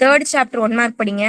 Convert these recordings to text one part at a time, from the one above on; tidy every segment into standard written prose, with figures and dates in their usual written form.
Third chapter 1 mark படிங்க.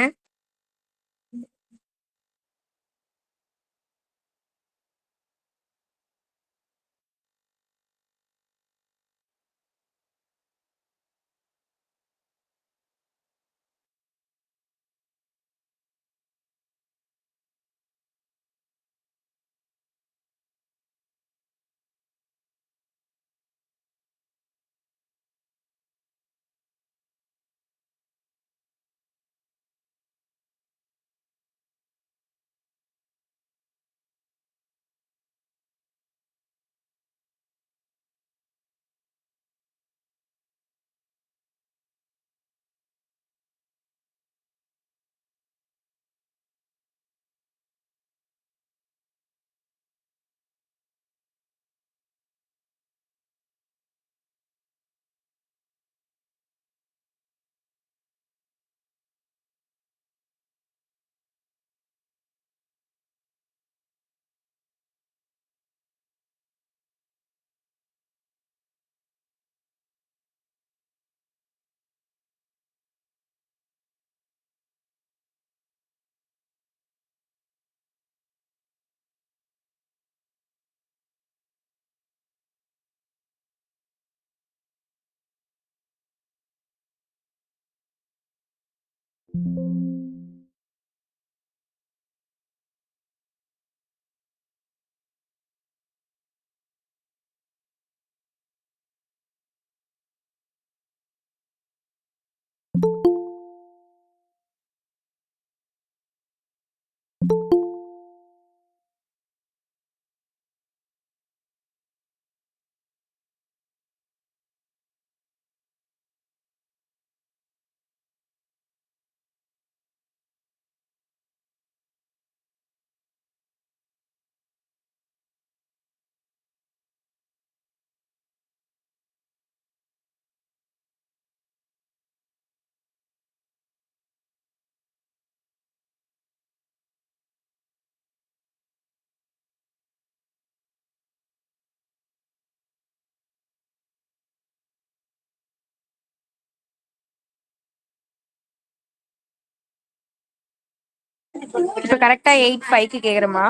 இப்ப கரெக்டா 8:05க்கு கேக்குறேம்மா.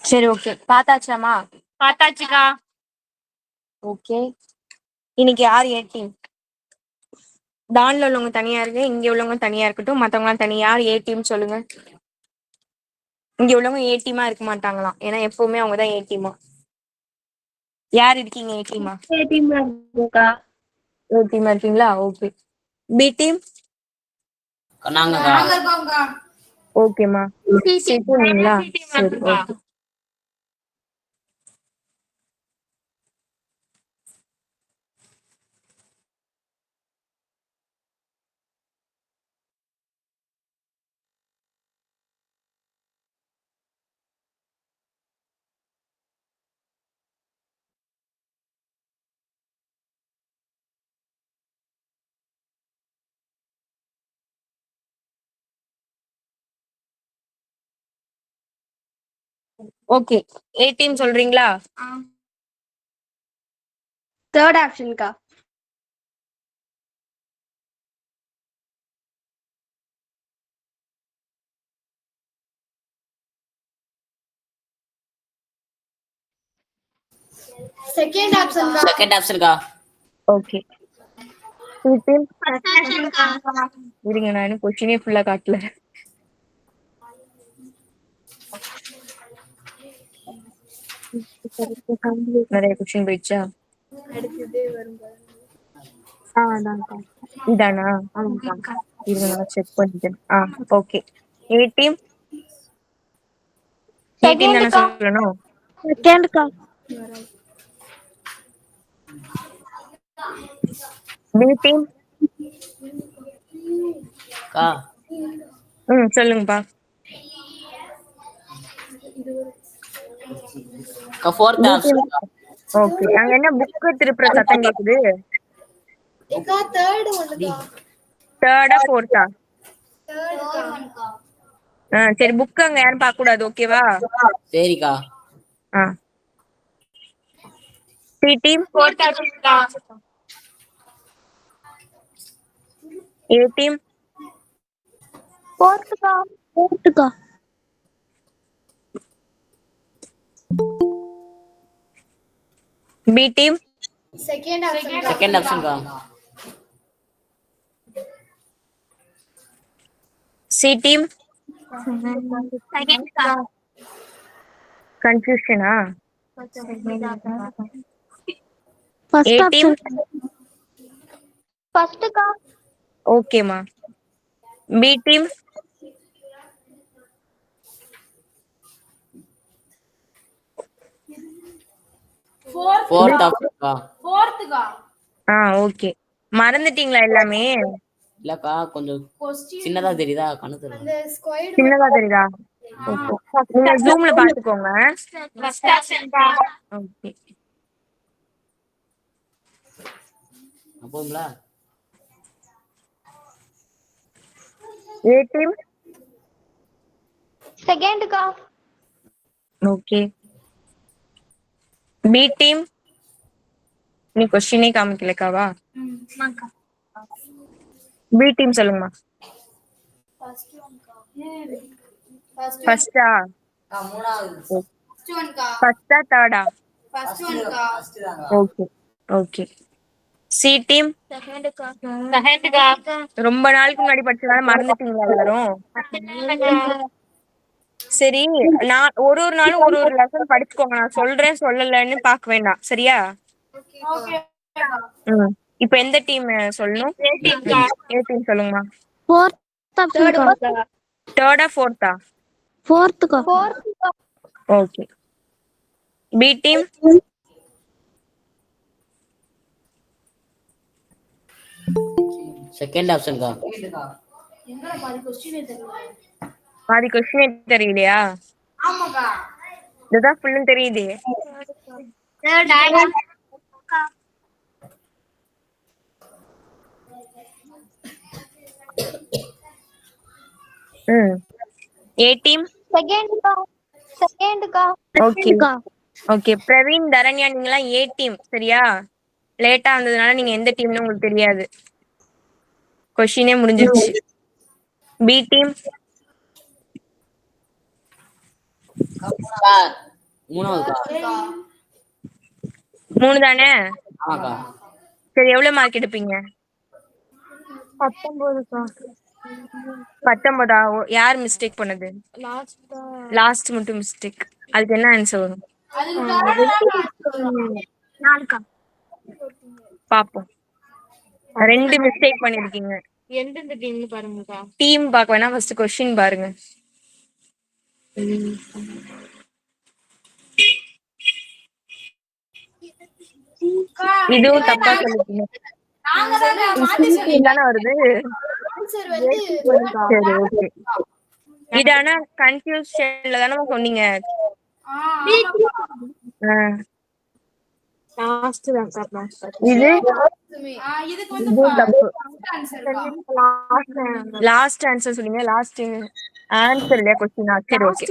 சரி, ஓகே. பார்த்தாச்சாம்மா? பார்த்தாச்சுக்கா. ஓகே. இன்னைக்கு யார் ஏ டீம்? டான்ல உள்ளவங்க தனியா இருக்கு, இங்க உள்ளவங்க தனியா இருக்கட்டும், மத்தவங்க தனியா. யார் ஏ டீம் சொல்லுங்க. இங்க உள்ளவங்க ஏ டீமா இருக்க மாட்டாங்களாம், ஏன்னா எப்பவுமே அவங்கதான் ஏ டீமா. யார் இருக்கீங்க ஏ டீமா? ஏ டீம்ல இருக்கோம்க்கா. ஏ டீமா இருக்கீங்களா? ஓகே. B team? ஓகேம்மா. சி நீங்களா? டீம் சரி, இருக்குக்கா. ஓகே. ஓகே, ஏ டீம் சொல்றீங்களா? தேர்ட் ஆப்ஷன்க்கா. செகண்ட் ஆப்ஷன்க்கா. ஓகே. டூ டீம் இருங்க, நான் இன்னும் கொஸ்டினே ஃபுல்லா காட்டல. நிறைய கொஸ்டின் போயிடுச்சா? இதானா? இருங்க, நான் செக் பண்ணிட்டேன். ஓகே. ஏ டீம் தானே சொல்லணும். செகண்ட்க்கா. பி டீம் சொல்லுங்கப்பா. Fourth option. ஓகே, அங்க என்ன புக் திருப்புற சத்தம் கேக்குது? தேர்டா ஃபோர்த்தா? சரி, புக் அங்க யாரும் பார்க்க கூடாது, ஓகேவா? சரிக்கா. சி டீம் ஏ டீம் ஃபோர்த்துக்கா. பி டீம் செகண்ட் ஆப்ஷன்க்கா. சி டீம் கன்ஃபியூஷனா? ஏ டீம் ஃபர்ஸ்ட்க்கா. ஓகேமா. பி டீம் ஃபோர்த் ஆப்ஷன்க்கா. ஓகே. மறந்துட்டீங்களா எல்லாமே? இல்லக்கா, கொஞ்சம் சின்னதா தெரியுதா கணக்கு சின்னதா தெரியுதா? நீங்க ஜூம்ல பாத்துக்கோங்க. ஓகே. அப்போங்களா? ஏ டீம் செகண்ட்க்கா. ஓகே. பி டீம் நீ கொஸ்டினே காமிக்கலக்காவா? பி டீம் சொல்லுங்கம்மா. ஃபர்ஸ்டா? ஃபர்ஸ்டா தேர்டா? ஓகே. ஓகே. சி டீம் ரொம்ப நாளுக்கு முன்னாடி படிச்சதால மறந்துட்டீங்களா எல்லாரும்? சரி, நான் ஒரு நாளும் ஒரு லெசன் படிச்சுக்கோங்க. நான் சொல்றேன் சொல்லலன்னு பார்க்க வேண்டாம், சரியா? இப்போ எந்த டீம் சொல்லணும்? ஏ டீம் சொல்லுங்கம்மா. ஃபோர்த் ஆப்ஷன்க்கா. தேர்டா ஃபோர்த்தா? ஃபோர்த்துக்கா. ஓகே. பி டீம் செகண்ட் ஆப்ஷன்க்கா. பாதி கொஸ்டினே தெரியலையா? இதுதான் ஃபுல்லும் தெரியுது. ஏ டீம் செகண்ட்க்கா. ஓகே. ஓகே. பிரவீன், தரண்யா, நீங்களாம் ஏ டீம், சரியா? லேட்டா வந்ததுனால நீங்க எந்த டீம்னு உங்களுக்கு தெரியாது. கொஸ்டினே முடிஞ்சிருச்சு. B team மூணாவதுக்கா. 3 தானே? ஆமாக்கா. சரி, எவ்வளவு மார்க் எடுப்பீங்க? 19. யார் மிஸ்டேக் பண்ணது? லாஸ்ட் மட்டும் மிஸ்டேக். அதுக்கு என்ன ஆன்சர் வரும்? பாப்போம். 2 மிஸ்டேக் பண்ணிருக்கீங்க. எந்தெந்த டீம்னு பாருங்கக்கா. டீம் பார்க்க வேணா, ஃபர்ஸ்ட் கொஸ்டின் பாருங்க. இதுவும் தப்பா சொல்லிட்டீங்க. தானே வருது. சரி, ஓகே. இது ஆனா கன்ஃபியூஷன்ல தானே சொன்னீங்க. இது இதுவும் தப்பு. லாஸ்ட் ஆன்சர் சொன்னீங்க. லாஸ்ட் ஆன்சர் இல்லையா கொஸ்டினா? சரி ஓகே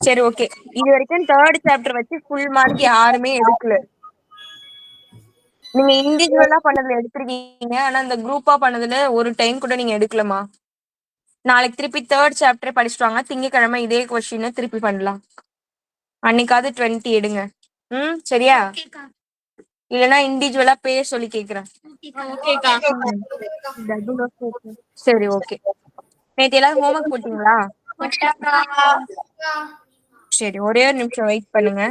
சரி ஓகே. இது வரைக்கும் தேர்ட் சாப்டர் வச்சு ஃபுல் மார்க் யாருமே எடுக்கல. நீங்க இண்டிவிஜுவலா பண்ணதுல எடுத்திருக்கீங்க, ஆனா இந்த குரூப்பா பண்ணதுல ஒரு டைம் கூட நீங்க எடுக்கலமா. நாளைக்கு திருப்பி தேர்ட் சாப்டர் படிச்சுட்டு வாங்க. திங்கக்கிழமை இதே கொஸ்டின் திருப்பி பண்ணலாம். அன்னைக்காவது 20 எடுங்க. சரியா? இல்லனா இண்டிவிஜுவலா பேர் சொல்லி கேக்குறேன். சரி ஓகே. நேத்து எல்லாரும் ஹோம்ஒர்க் போட்டீங்களா? சரி ஒரே ஒரு நிமிஷம் வெயிட் பண்ணுங்க.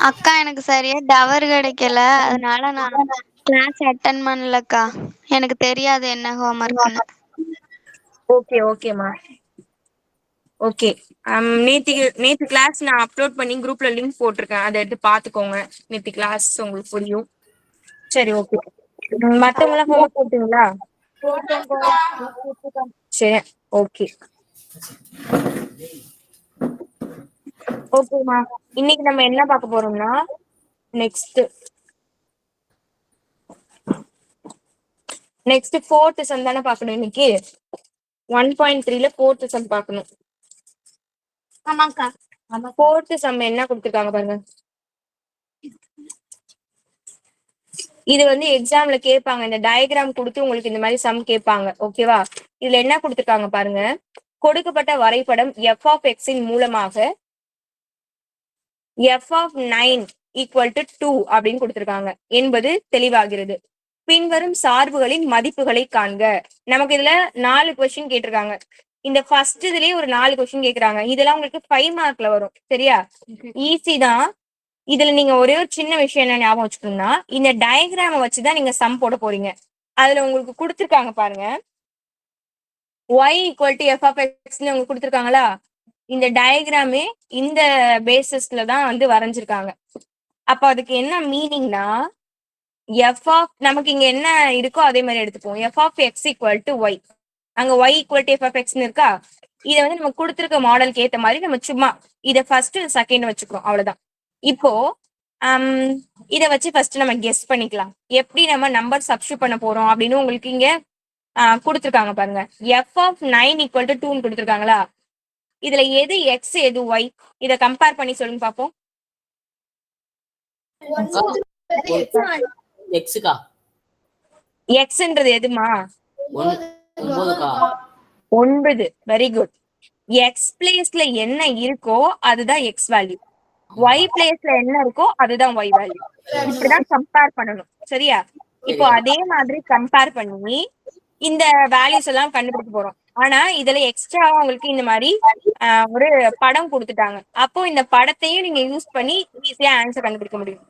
அக்கா எனக்கு சரியா டவர் கிடைக்கல, அதனால நான் கிளாஸ் அட்டன் பண்ணலக்கா. எனக்கு தெரியாது என்ன ஹோம்ஒர்க்னு. ஓகே ஓகேமா. ஓகே. நேத்து கிளாஸ் நான் அப்லோட் பண்ணி குரூப்ல லிங்க் போட்டிருக்கேன். அதை எடுத்து பாத்துக்கோங்க. நேத்து கிளாஸ் உங்களுக்கு புரியும். சரி ஓகே. மத்தவங்க எல்லாம் ஹோம்ஒர்க் போட்டீங்களா? சரி ஓகே. ஓகேமா. இன்னைக்கு நம்ம என்ன பார்க்க போறோம்னா நெக்ஸ்ட் ஃபோர்த் சம் தானே பார்க்கணும் இன்னைக்கு. 1.3ல ஃபோர்த் சம் பார்க்கணும். ஆமாக்கா. ஃபோர்த் சம் என்ன கொடுத்துருக்காங்க பாருங்க. இது வந்து எக்ஸாம்ல கேட்பாங்க. இந்த டயக்ராம் கொடுத்து உங்களுக்கு இந்த மாதிரி சம் கேட்பாங்க. ஓகேவா? இதுல என்ன கொடுத்துருக்காங்க பாருங்க. கொடுக்கப்பட்ட வரைபடம் f of x இன் மூலமாக f of 9 ஈக்குவல் டு 2 அப்படின்னு கொடுத்துருக்காங்க என்பது தெளிவாகிறது. பின்வரும் சார்புகளின் மதிப்புகளை காண்க. நமக்கு இதுல 4 கொஸ்டின் கேட்டிருக்காங்க. இந்த ஃபர்ஸ்ட் இதுலயே ஒரு 4 கொஸ்டின் கேக்குறாங்க. இதெல்லாம் உங்களுக்கு 5 மார்க்ல வரும். சரியா? ஈஸி தான். இதுல நீங்க ஒரே ஒரு சின்ன விஷயம் என்ன ஞாபகம் வச்சுக்கணும்னா, இந்த டயக்ராம வச்சுதான் நீங்க சம் போட போறீங்க. அதுல உங்களுக்கு கொடுத்துருக்காங்க பாருங்க. y equal to f of x ன்னு உங்களுக்கு கொடுத்துருக்காங்களா? இந்த டயக்ராமே இந்த பேசிஸ்ல தான் வந்து வரைஞ்சிருக்காங்க. அப்ப அதுக்கு என்ன மீனிங்னா, f of நமக்கு இங்க என்ன இருக்கோ அதே மாதிரி எடுத்துப்போம். f of x equal to y. அங்க y equal to f of x ன்னு இருக்கா? இதை வந்து நம்ம கொடுத்துருக்க மாடலுக்கு ஏத்த மாதிரி நம்ம சும்மா இதை ஃபர்ஸ்ட் செகண்ட் வச்சுக்கிறோம். அவ்வளவுதான். இப்போ இதை வச்சு ஃபர்ஸ்ட் நம்ம கெஸ் பண்ணிக்கலாம். எப்படி நம்ம நம்பர் சப்ஸ்டியூட் பண்ண போறோம் அப்படின்னு உங்களுக்கு இங்க கொடுத்துருக்காங்க பாருங்க. f of 9 ஈக்குவல் டு 2 கொடுத்துருக்காங்களா? இதுல எது x எது y? இதை கம்பேர் பண்ணி சொல்லுங்க பாப்போம். எக்ஸுக்கா. எக்ஸ்ன்றது எதுமா? 9க்கா. 9. Very good. எக்ஸ் பிளேஸ்ல என்ன இருக்கோ அதுதான் எக்ஸ் வேல்யூ. ஒய் பிளேஸ்ல என்ன இருக்கோ அதுதான் ஒய் வேல்யூ. இப்படிதான் கம்பேர் பண்ணணும். சரியா? இப்போ அதே மாதிரி கம்பேர் பண்ணி இந்த வேல்யூஸ் எல்லாம் கண்டுபிடிக்க போறோம். ஆனா இதுல எக்ஸ்ட்ராவா உங்களுக்கு இந்த மாதிரி ஒரு படம் கொடுத்துட்டாங்க. அப்போ இந்த படத்தையும் நீங்க யூஸ் பண்ணி ஈஸியா ஆன்சர் கண்டுபிடிக்க முடியும்.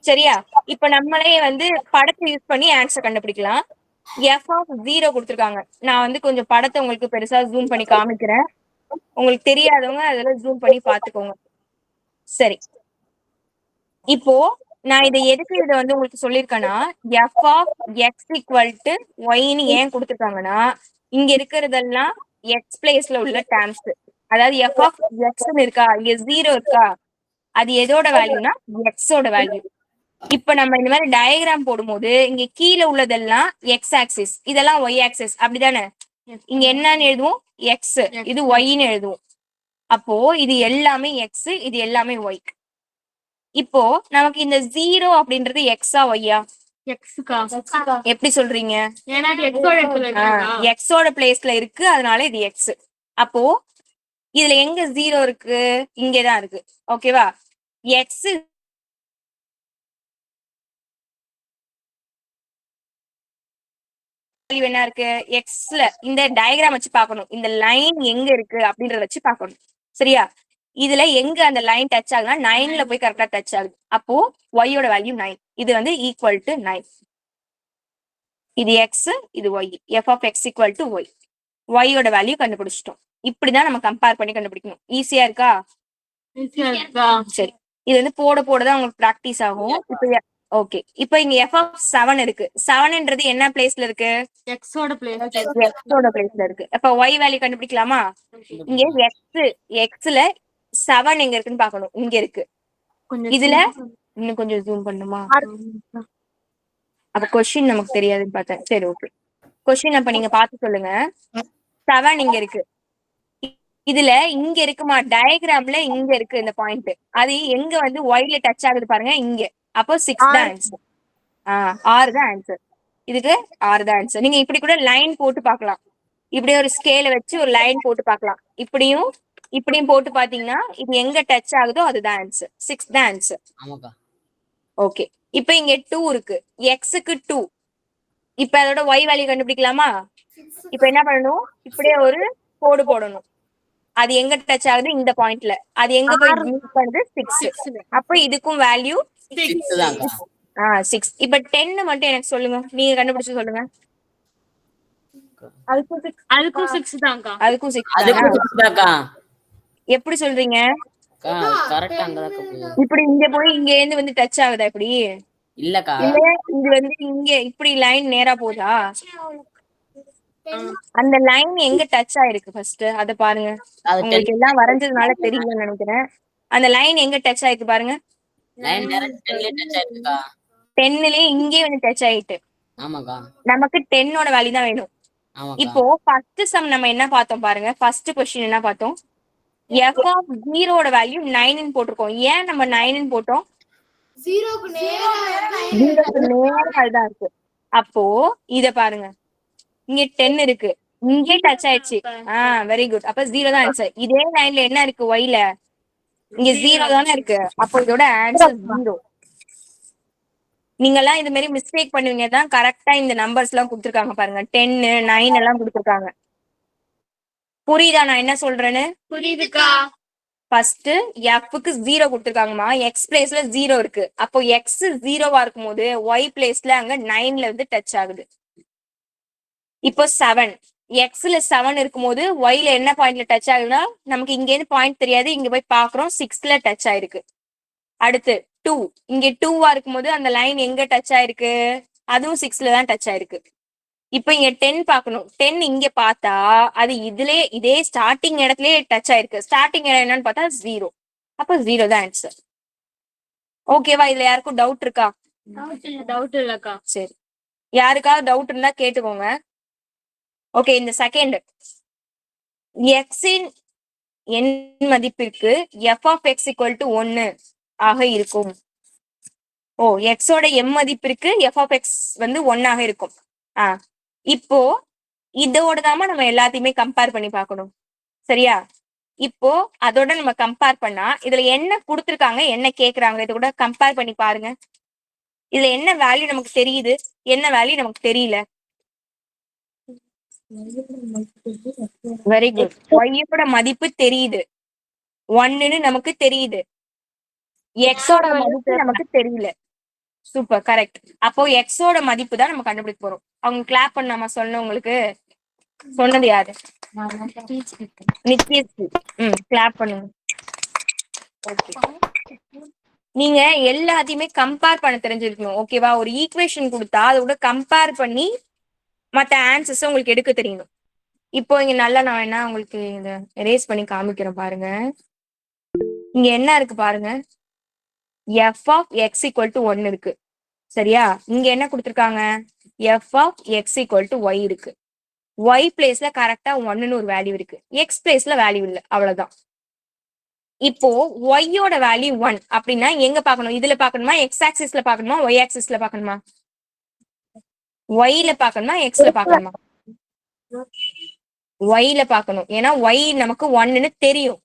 சரியா? இப்ப நம்மளே வந்து படத்தை யூஸ் பண்ணி ஆன்சர் கண்டுபிடிக்கலாம். எஃப் ஆஃப் 0 கொடுத்துருக்காங்க. நான் வந்து கொஞ்சம் படத்தை உங்களுக்கு பெருசா ஜூம் பண்ணி காமிக்கிறேன். உங்களுக்கு தெரியாதவங்க அதுல ஜூம் பண்ணி பாத்துக்கோங்க. சரி, இப்போ நான் இதை எதுக்கு இதை வந்து உங்களுக்கு சொல்லியிருக்கேன்னா, F of X equal to ஒய்னு ஏன் கொடுத்துருக்காங்கன்னா, இங்க இருக்கிறதெல்லாம் எக்ஸ் பிளேஸ்ல உள்ள டேர்ம்ஸ். அதாவது எஃப் ஆஃப் எக்ஸ்ன்னு இருக்கா, இங்க 0 இருக்கா, அது எதோட வேல்யூனா எக்ஸோட வேல்யூ. இப்ப நம்ம இந்த மாதிரி டயக்ராம் போடும்போது இங்க கீழே உள்ளதெல்லாம் எக்ஸ் ஆக்சிஸ், இதெல்லாம் ஒய் ஆக்சிஸ். அப்படிதானே? இங்க என்னன்னு எழுதுவோம்? எக்ஸ். இது ஒய்ன்னு எழுதுவோம். அப்போ இது எல்லாமே எக்ஸ், இது எல்லாமே ஒய். இப்போ நமக்கு இந்த 0 அப்படின்றது எக்ஸா ஒய்யா? எப்படி சொல்றீங்க? எக்ஸோட பிளேஸ்ல இருக்கு, அதனால இது எக்ஸ். அப்போ இதுல எங்க 0 இருக்கு? இங்கதான் இருக்கு. ஓகேவா? எக்ஸ் என்ன இருக்கு? எக்ஸ்ல இந்த டயக்ராம் வச்சு பார்க்கணும். இந்த லைன் எங்க இருக்கு அப்படின்றத வச்சு பார்க்கணும். சரியா? இதுல எங்க அந்த லைன் டச் ஆகுதுன்னா 9ல போய் கரெக்டா டச் ஆகுது. அப்போ ஒய்யோட வேல்யூ 9. இது வந்து ஈக்குவல் டு 9. இது எக்ஸ், இது Y. F of X equal to Y. ஒய்யோட வேல்யூ கண்டுபிடிச்சிட்டோம். இப்படிதான் நம்ம கம்பேர் பண்ணி கண்டுபிடிக்கணும். ஈஸியா இருக்கா? சரி, இது வந்து போட போடதான் உங்களுக்கு பிராக்டிஸ் ஆகும். இப்போ ஓகே. இப்போ இங்க எஃப் ஆஃப் 7 இருக்கு. 7ன்றது என்ன பிளேஸ்ல இருக்கு? எக்ஸோட பிளேஸ்ல இருக்கு. அப்ப ஒய் வேல்யூ கண்டுபிடிக்கலாமா? இங்க எக்ஸ்ல 7 எங்க இருக்குன்னு பார்க்கணும். இங்க இருக்கு. இதுல இன்னும் கொஞ்சம் ஜூம் பண்ணுமா? அப்ப கொஸ்டின் நமக்கு தெரியாதுன்னு பார்த்தேன். சரி ஓகே. கொஸ்டின் அப்ப நீங்க பார்த்து சொல்லுங்க. 7 இங்க இருக்கு. இதுல இங்க இருக்குமா டயக்ராம்ல இங்க இருக்கு இந்த பாயிண்ட். அது எங்க வந்து ஒய்ல டச் ஆகுது பாருங்க இங்க. அப்போ 6 தான் ஆன்சர். 6 தான் ஆன்சர். இதுக்கு 6 தான் ஆன்சர். நீங்க இப்படி கூட லைன் போட்டு பார்க்கலாம். இப்படி ஒரு ஸ்கேல வச்சு ஒரு லைன் போட்டு பார்க்கலாம். இப்படியும் இப்படியும் போட்டு பாத்தீங்கன்னா இது எங்க டச் ஆகுதோ அதுதான் ஆன்சர். 6 தான் ஆன்சர். ஆமாக்கா. ஓகே. இப்போ இங்க 2 இருக்கு. எக்ஸுக்கு 2. இப்ப அதோட y வேல்யூ கண்டுபிடிக்கலாமா? இப்ப என்ன பண்ணணும்? இப்படியே ஒரு கோடு போடணும். அது எங்க டச் ஆகுது? இந்த பாயிண்ட்ல. அது எங்க போய் மீட் பண்ணுது? 6. அப்ப இதுக்கும் வேல்யூ 6 தான்க்கா. 6. இப்ப 10 மட்டும் எனக்கு சொல்லுங்க. நீங்க கண்டுபிடிச்சு சொல்லுங்க. அதுக்கும் 6 தான்க்கா. அதுக்கும் 6 அதுக்கு 6 தான்க்கா. எப்படி சொல்றீங்க? அக்கா கரெக்ட் அங்கதான்க்கா போகுது. இப்படி இங்க போய் இங்க இருந்து வந்து டச் ஆகுதா இப்படி? இல்லக்கா. இல்ல இது வந்து இங்க இப்படி லைன் நேரா போதா? அந்த லைன் எங்க டச் ஆயிருக்கு ஃபர்ஸ்ட் அத பாருங்க. அது உங்களுக்கு எல்லாம் வரைஞ்சதுனால தெரியும்னு நினைக்கிறேன். அந்த லைன் எங்க டச் ஆயிருக்கு பாருங்க. 9 10ல டச் ஆயிடுச்சுக்கா. 10லயே இங்கே வந்து டச் ஆயிட்டு. ஆமாக்கா. நமக்கு 10ஓட வேல்யூ தான் வேணும். ஆமாக்கா. இப்போ ஃபர்ஸ்ட் சம் நம்ம என்ன பார்த்தோம் பாருங்க. ஃபர்ஸ்ட் क्वेश्चन என்ன பார்த்தோம்? f of 0ஓட வேல்யூ 9 ன்னு போட்டுருக்கோம். ஏன் நம்ம 9 ன்னு போட்டோம்? 0க்கு நேரா அதுதான் இருக்கு. அப்போ இத பாருங்க. இங்க 10 இருக்கு. இங்கே டச் ஆயிடுச்சு. Very good. அப்ப 0 தான் ஆன்சர். இதே லைன்ல என்ன இருக்கு yல? இங்க 0 தானே இருக்கு. அப்போ இதோட ஆன்சர் 0. நீங்க எல்லாம் இது மாதிரி மிஸ்டேக் பண்ணுவீங்க தான் கரெக்டா இந்த நம்பர்ஸ் எல்லாம் கொடுத்துருக்காங்க பாருங்க. 10 9 எல்லாம் கொடுத்துருக்காங்க. புரியுதா நான் என்ன சொல்றேன்னு? புரியுதுக்கா. ஃபர்ஸ்ட் எஃப்க்கு 0 கொடுத்துருக்காங்கம்மா. எக்ஸ் பிளேஸ்ல 0 இருக்கு. அப்போ எக்ஸ் 0வா இருக்கும் போது ஒய் பிளேஸ்ல அங்க 9ல வந்து டச் ஆகுது. இப்போ 7 எக்ஸ்ல 7 இருக்கும்போது ஒய்ல என்ன பாயிண்ட்ல டச் ஆகுதுன்னா நமக்கு இங்க இருந்து பாயிண்ட் தெரியாது. இங்க போய் பாக்குறோம் 6ல டச் ஆயிருக்கு. அடுத்து 2 இங்க 2வா இருக்கும்போது அந்த லைன் எங்க டச் ஆயிருக்கு? அதுவும் 6ல தான் டச் ஆயிருக்கு. இப்போ இங்க 10 பார்க்கணும். 10 இங்க பார்த்தா அது இதுலயே இதே ஸ்டார்டிங் இடத்துலயே டச் ஆயிருக்கு. ஸ்டார்டிங் இடம் என்னன்னு பார்த்தா 0. அப்ப 0 தான் ஆன்சர். ஓகேவா? இதுல யாருக்கும் டவுட் இருக்கா? டவுட் இல்லக்கா. சரி, யாருக்காவது டவுட் இருந்தா கேட்டுக்கோங்க. ஓகே. இந்த செகண்ட் எக்ஸின் எண் மதிப்பிற்கு f of x equal to 1 ஆக இருக்கும். எக்ஸோட எம் மதிப்பிற்கு f of x வந்து 1 ஆக இருக்கும். இப்போ இதோட தாம நம்ம எல்லாத்தையுமே கம்பேர் பண்ணி பார்க்கணும். சரியா? இப்போ அதோட நம்ம கம்பேர் பண்ணா இதுல என்ன கொடுத்துருக்காங்க என்ன கேக்குறாங்க இதை கூட கம்பேர் பண்ணி பாருங்க. இதுல என்ன வேல்யூ நமக்கு தெரியுது, என்ன வேல்யூ நமக்கு தெரியல. Very good. ஒய்யோட மதிப்பு தெரியுது, 1ன்னு நமக்கு தெரியுது. எக்ஸோட மதிப்பு நமக்கு தெரியல. Super, correct. அப்போ எக்ஸோட மதிப்பு தான் நம்ம கண்டுபிடிக்க போறோம். அவங்க கிளாப் பண்ணாம சொன்ன உங்களுக்கு சொன்னது யாரு? நித்யஸ்ரீ. கிளாப் பண்ணுங்க. நீங்க எல்லாத்தையுமே கம்பேர் பண்ண தெரிஞ்சிருக்கணும். ஓகேவா? ஒரு ஈக்குவேஷன் கொடுத்தா அதோட கம்பேர் பண்ணி மத்த ஆன்சர்ஸ் உங்களுக்கு எடுக்க தெரியணும். இப்போ இங்க நல்லா நான் என்ன உங்களுக்கு இத எரேஸ் பண்ணி காமிக்கிறேன் பாருங்க. இங்க என்ன இருக்கு பாருங்க. f of x equal to 1 இருக்கு. சரியா? இங்க என்ன கொடுத்திருக்காங்க? f of x equal to y இருக்கு. y பிளேஸ்ல கரெக்டா 1ன்னு ஒரு வேல்யூ இருக்கு. x பிளேஸ்ல வேல்யூ இல்ல. அவ்வளவுதான். இப்போ y யோட வேல்யூ 1 அப்படின்னா எங்க பார்க்கணும்? இதுல பார்க்கணுமா, x ஆக்சிஸ்ல பார்க்கணுமா, y ஆக்சிஸ்ல பார்க்கணுமா? y ல பார்க்கணுமா, x ல பார்க்கணுமா? y ல பார்க்கணும். ஏன்னா y நமக்கு 1ன்னு தெரியும்.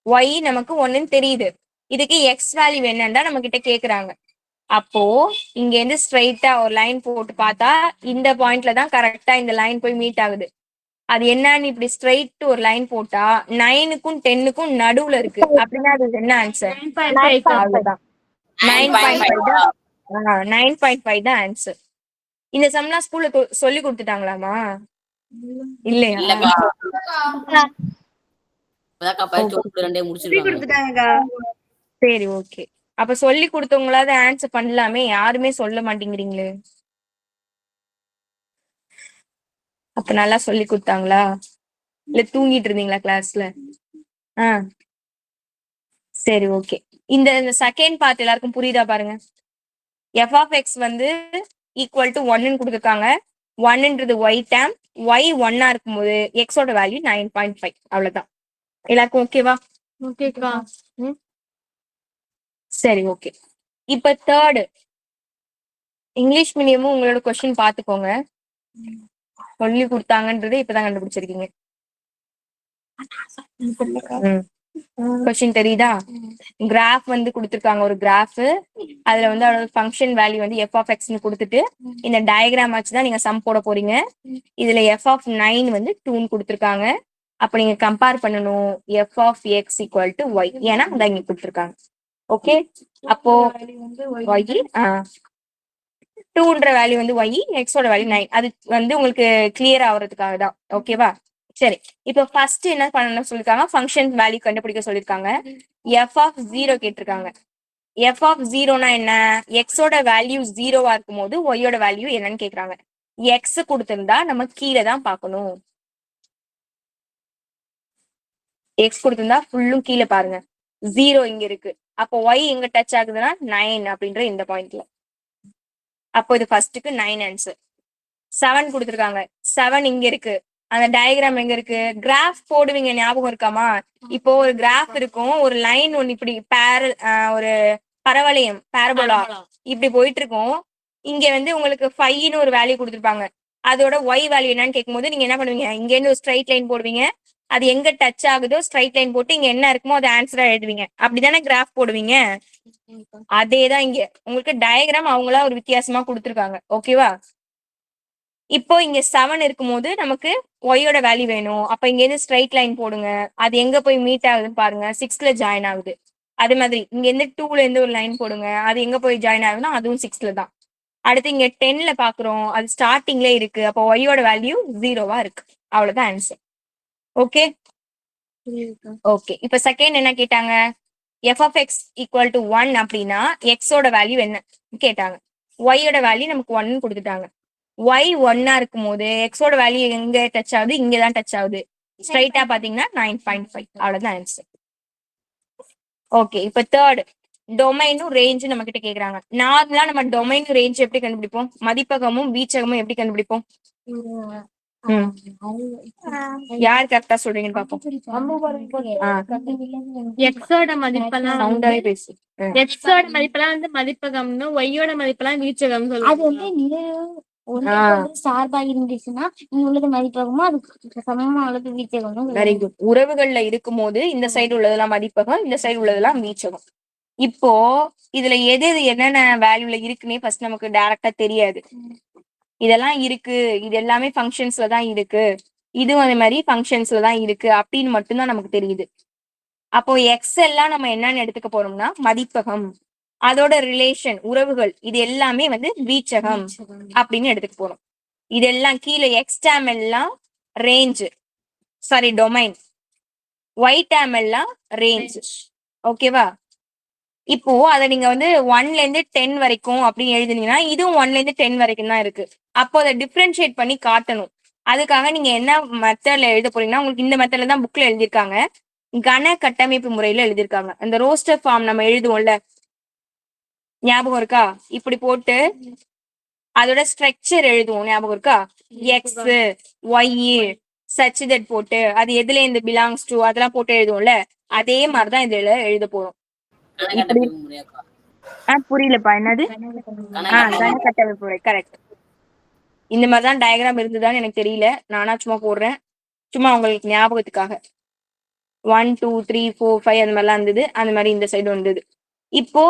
y நமக்கு 1ன்னு தெரியுது. இதுக்கு x வேல்யூ என்னன்னா நம்ம கிட்ட கேக்குறாங்க. அப்போ இங்க இருந்து ஸ்ட்ரைட்டா ஒரு லைன் போட்டு பார்த்தா இந்த பாயிண்ட்ல தான் கரெக்டா இந்த லைன் போய் மீட் ஆகுது. அது என்னன்னு இப்படி ஸ்ட்ரைட் ஒரு லைன் போட்டா 9க்கும் 10க்கும் நடுவுல இருக்கு. அப்படின்னா அது என்ன ஆன்சர்? 9.5 தான். 9.5 தான் ஆன்சர். இந்த சம்லாம் ஸ்கூல்ல சொல்லி கொடுத்துட்டாங்களாமா? இல்லையா? சரி, ஓகே. அப்ப சொல்லி கொடுத்தவங்களாவது ஆன்சர் பண்ணலாமே, யாருமே சொல்ல மாட்டேங்கிறீங்களே. அப்ப நல்லா சொல்லி கொடுத்தாங்களா இல்ல தூங்கிட்டு இருந்தீங்களா கிளாஸ்ல? சரி, ஓகே. இந்த செகண்ட் பார்ட் எல்லாருக்கும் புரியுதா பாருங்க. எஃப் ஆஃப் எக்ஸ் வந்து ஈக்குவல் டு 1ன்னு கொடுத்துருக்காங்க. 1ன்றது ஒய் டேம், ஒய் 1ஆ இருக்கும்போது எக்ஸோட வேல்யூ 9.5. அவ்வளவுதான். எல்லாருக்கும் ஓகேவா? ஓகேக்கா. சரி, ஓகே. இப்ப தேர்டு இங்கிலீஷ் மீடியமும் உங்களோட கொஸ்டின் பாத்துக்கோங்க. சொல்லி கொடுத்தாங்கன்றது இப்பதான் கண்டுபிடிச்சிருக்கீங்க. கொஸ்டின் தெரியுதா? கிராஃப் வந்து கொடுத்திருக்காங்க, ஒரு கிராஃப். அதுல வந்து அதோட ஃபங்க்ஷன் வேல்யூ வந்து எஃப் ஆஃப் எக்ஸ்னு கொடுத்துட்டு இந்த டயக்ராம் வச்சுதான் நீங்க சம் போட போறீங்க. இதுல எஃப் ஆஃப் 9 வந்து 2ன்னு கொடுத்திருக்காங்க. அப்ப நீங்க கம்பேர் பண்ணணும் F of X equal to Y. ஏன்னா அதான் இங்க கொடுத்திருக்காங்க. ஓகே, அப்போ ஒய் 2ன்ற வேல்யூ வந்து ஒய், எக்ஸோட வேல்யூ 9. அது வந்து உங்களுக்கு கிளியர் ஆகுறதுக்காக தான். ஓகேவா? சரி, இப்போ ஃபர்ஸ்ட் என்ன பண்ணணும் சொல்லிருக்காங்க, ஃபங்க்ஷன் வேல்யூ கண்டுபிடிக்க சொல்லிருக்காங்க. எஃப் ஆஃப் 0 கேட்டிருக்காங்க. எஃப் ஆஃப் 0னா என்ன? எக்ஸோட வேல்யூ 0வா இருக்கும் போது ஒய்யோட வேல்யூ என்னன்னு கேக்குறாங்க. எக்ஸ் கொடுத்திருந்தா நம்ம கீழே தான் பார்க்கணும். எக்ஸ் கொடுத்திருந்தா ஃபுல்லும் கீழே பாருங்க. 0 இங்க இருக்கு. அப்போ ஒய் எங்க டச் ஆகுதுன்னா 9 அப்படின்ற இந்த பாயிண்ட்ல. அப்போ இது ஃபர்ஸ்ட்டுக்கு 9 ஆன்சர். 7 கொடுத்துருக்காங்க. 7 இங்க இருக்கு. அந்த டயக்ராம் எங்க இருக்கு? கிராஃப் போடுவீங்க, ஞாபகம் இருக்காமா? இப்போ ஒரு கிராஃப் இருக்கும், ஒரு லைன் ஒன்னு இப்படி ஒரு பரவளையம் பாரபோலா இப்படி போயிட்டு இருக்கும். இங்க வந்து உங்களுக்கு 5ன்னு ஒரு வேல்யூ கொடுத்துருப்பாங்க. அதோட ஒய் வேல்யூ என்னன்னு கேட்கும்போது நீங்க என்ன பண்ணுவீங்க? இங்க இருந்து ஒரு ஸ்ட்ரைட் லைன் போடுவீங்க. அது எங்க டச் ஆகுதோ ஸ்ட்ரைட் லைன் போட்டு இங்க என்ன இருக்குமோ அதை ஆன்சரா எழுதுவீங்க. அப்படிதானே கிராஃப் போடுவீங்க? அதேதான் இங்க உங்களுக்கு டயக்ராம் அவங்களா ஒரு வித்தியாசமா கொடுத்துருக்காங்க. ஓகேவா? இப்போ இங்க 7 இருக்கும் போது நமக்கு ஒய்யோட வேல்யூ வேணும். அப்ப இங்க இருந்து ஸ்ட்ரைட் லைன் போடுங்க. அது எங்க போய் மீட் ஆகுதுன்னு பாருங்க. 6ல ஜாயின் ஆகுது. அதே மாதிரி இங்க இருந்து 2ல இருந்து ஒரு லைன் போடுங்க. அது எங்க போய் ஜாயின் ஆகுதுன்னா அதுவும் 6ல தான். அடுத்து இங்க 10ல பாக்குறோம், அது ஸ்டார்டிங்ல இருக்கு. அப்போ ஒய்யோட வேல்யூ 0வா இருக்கு. அவ்வளவுதான் ஆன்சர். Okay okay. இப்ப செகண்ட் என்ன கேட்டாங்க? F of X equal to 1 அப்படின்னா எக்ஸோட வேல்யூ என்ன கேட்டாங்க. ஒய்யோட வேல்யூ நமக்கு 1 கொடுத்துட்டாங்க. ஒய் 1ஆ இருக்கும் போது எக்ஸோட வேல்யூ எங்க டச் ஆகுது? இங்கதான் டச் ஆகுது. ஸ்ட்ரைட்டா பாத்தீங்கன்னா 9.5. அவ்வளவுதான் ஆன்சர். ஓகே, இப்ப தேர்ட் டொமைனும் ரேஞ்சும் நம்ம கிட்ட கேக்குறாங்க. நார்மலா நம்ம டொமைன் ரேஞ்ச் எப்படி கண்டுபிடிப்போம்? மதிப்பகமும் வீச்சகமும் எப்படி கண்டுபிடிப்போம்? யார் கரெக்டா சொல்றீங்கன்னு பாப்போம். எக்ஸோட மதிப்பெல்லாம் சவுண்டாவே பேசு. எக்ஸோட மதிப்பெல்லாம் வந்து மதிப்பகம்னு, ஒய்யோட மதிப்பெல்லாம் வீச்சகம் அது வந்து சார்பா இருந்துச்சுன்னா இங்க உள்ளது மதிப்பகமும் அதுக்கு சமமா உள்ளது வீச்சகமும். Very good. உறவுகள்ல இருக்கும் போது இந்த சைடு உள்ளதெல்லாம் மதிப்பகம், இந்த சைடு உள்ளதெல்லாம் வீச்சகம். இப்போ இதுல எது எது என்னென்ன வேல்யூல இருக்குன்னே ஃபர்ஸ்ட் நமக்கு டைரக்டா தெரியாது. இதெல்லாம் இருக்கு, இது எல்லாமே ஃபங்க்ஷன்ஸ்ல தான் இருக்கு, இதுவும் அதே மாதிரி ஃபங்க்ஷன்ஸ்ல தான் இருக்கு அப்படின்னு மட்டும்தான் நமக்கு தெரியுது. அப்போ எக்ஸ் எல்லாம் நம்ம என்னன்னு எடுத்துக்க போறோம்னா மதிப்பகம், அதோட ரிலேஷன் உறவுகள் இது எல்லாமே வந்து வீச்சகம் அப்படின்னு எடுத்துக்க போறோம். இதெல்லாம் கீழே எக்ஸ் டேம் எல்லாம் range, sorry domain, Y term எல்லாம் ரேஞ்ச். ஓகேவா? இப்போ அதை நீங்க வந்து 1ல இருந்து 10 வரைக்கும் அப்படின்னு எழுதுனீங்கன்னா இதுவும் 1ல இருந்து 10 வரைக்கும் தான் இருக்கு. அப்போ அதை டிஃபரன்ஷியேட் பண்ணி காட்டணும். அதுக்காக நீங்க என்ன மெத்தட்ல எழுத போறீங்கன்னா, உங்களுக்கு இந்த மெத்தட்ல தான் புக்ல எழுதியிருக்காங்க. கன கட்டமைப்பு முறையில எழுதியிருக்காங்க. அந்த ரோஸ்டர் ஃபார்ம் நம்ம எழுதுவோம்ல, ஞாபகம் இருக்கா? இப்படி போட்டு அதோட ஸ்ட்ரக்சர் எழுதுவோம், ஞாபகம் இருக்கா? எக்ஸ் ஒய் சச் தட் போட்டு அது எதுல இருந்து பிலாங்ஸ் டு அதெல்லாம் போட்டு எழுதுவோம்ல, அதே மாதிரிதான் இதுல எழுத போறோம். புரியலப்பா, என்னது? கன கட்டமைப்பு முறை. கரெக்ட். இந்த மாதிரிதான் டயக்ராம் இருந்துதான்னு எனக்கு தெரியல, நானா சும்மா போடுறேன், சும்மா உங்களுக்கு ஞாபகத்துக்காக. 1 2 3 4 5 அந்த மாதிரிலாம் இருந்தது. அந்த மாதிரி இந்த சைடு வந்தது. இப்போ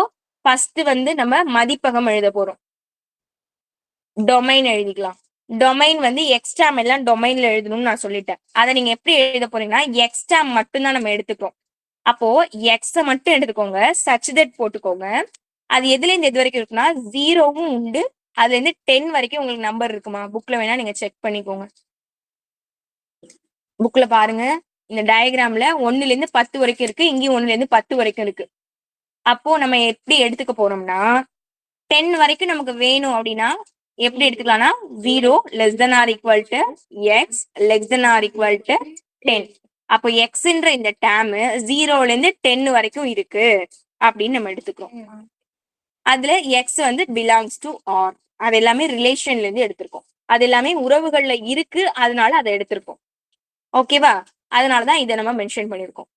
ஃபர்ஸ்ட் வந்து நம்ம மதிப்பகம் எழுத போறோம். டொமைன் எழுதிக்கலாம். டொமைன் வந்து எக்ஸ்டாம் எல்லாம் டொமைன்ல எழுதணும்னு நான் சொல்லிட்டேன். அதை நீங்க எப்படி எழுத போறீங்கன்னா எக்ஸ்டாம் மட்டும்தான் நம்ம எடுத்துக்கிறோம். அப்போ எக்ஸ மட்டும் எடுத்துக்கோங்க, சச் தட் போட்டுக்கோங்க. அது எதுல இருந்து எது வரைக்கும் இருக்குன்னா 0வும் உண்டு, அதுல இருந்து 10 வரைக்கும் உங்களுக்கு நம்பர் இருக்குமா? புக்ல வேணா நீங்க செக் பண்ணிக்கோங்க. புக்ல பாருங்க, இந்த டயக்ராம்ல 1ல இருந்து 10 வரைக்கும் இருக்கு, இங்கேயும் 1ல இருந்து 10 வரைக்கும் இருக்கு. அப்போ நம்ம எப்படி எடுத்துக்க போறோம்னா 10 வரைக்கும் நமக்கு வேணும் அப்படின்னா எப்படி எடுத்துக்கலாம்னா 0 less than or equal to x less than or equal to 10. அப்போ எக்ஸ்ன்ற இந்த டேம் 0ல இருந்து 10 வரைக்கும் இருக்கு அப்படின்னு நம்ம எடுத்துக்கிறோம். அதுல எக்ஸ் வந்து பிலாங்ஸ் டு ஆர், அது எல்லாமே ரிலேஷன்ல இருந்து எடுத்திருக்கோம். அது எல்லாமே உறவுகள்ல இருக்கு, அதனால அதை எடுத்திருக்கோம். ஓகேவா? அதனாலதான் இதை நம்ம மென்ஷன் பண்ணிருக்கோம்.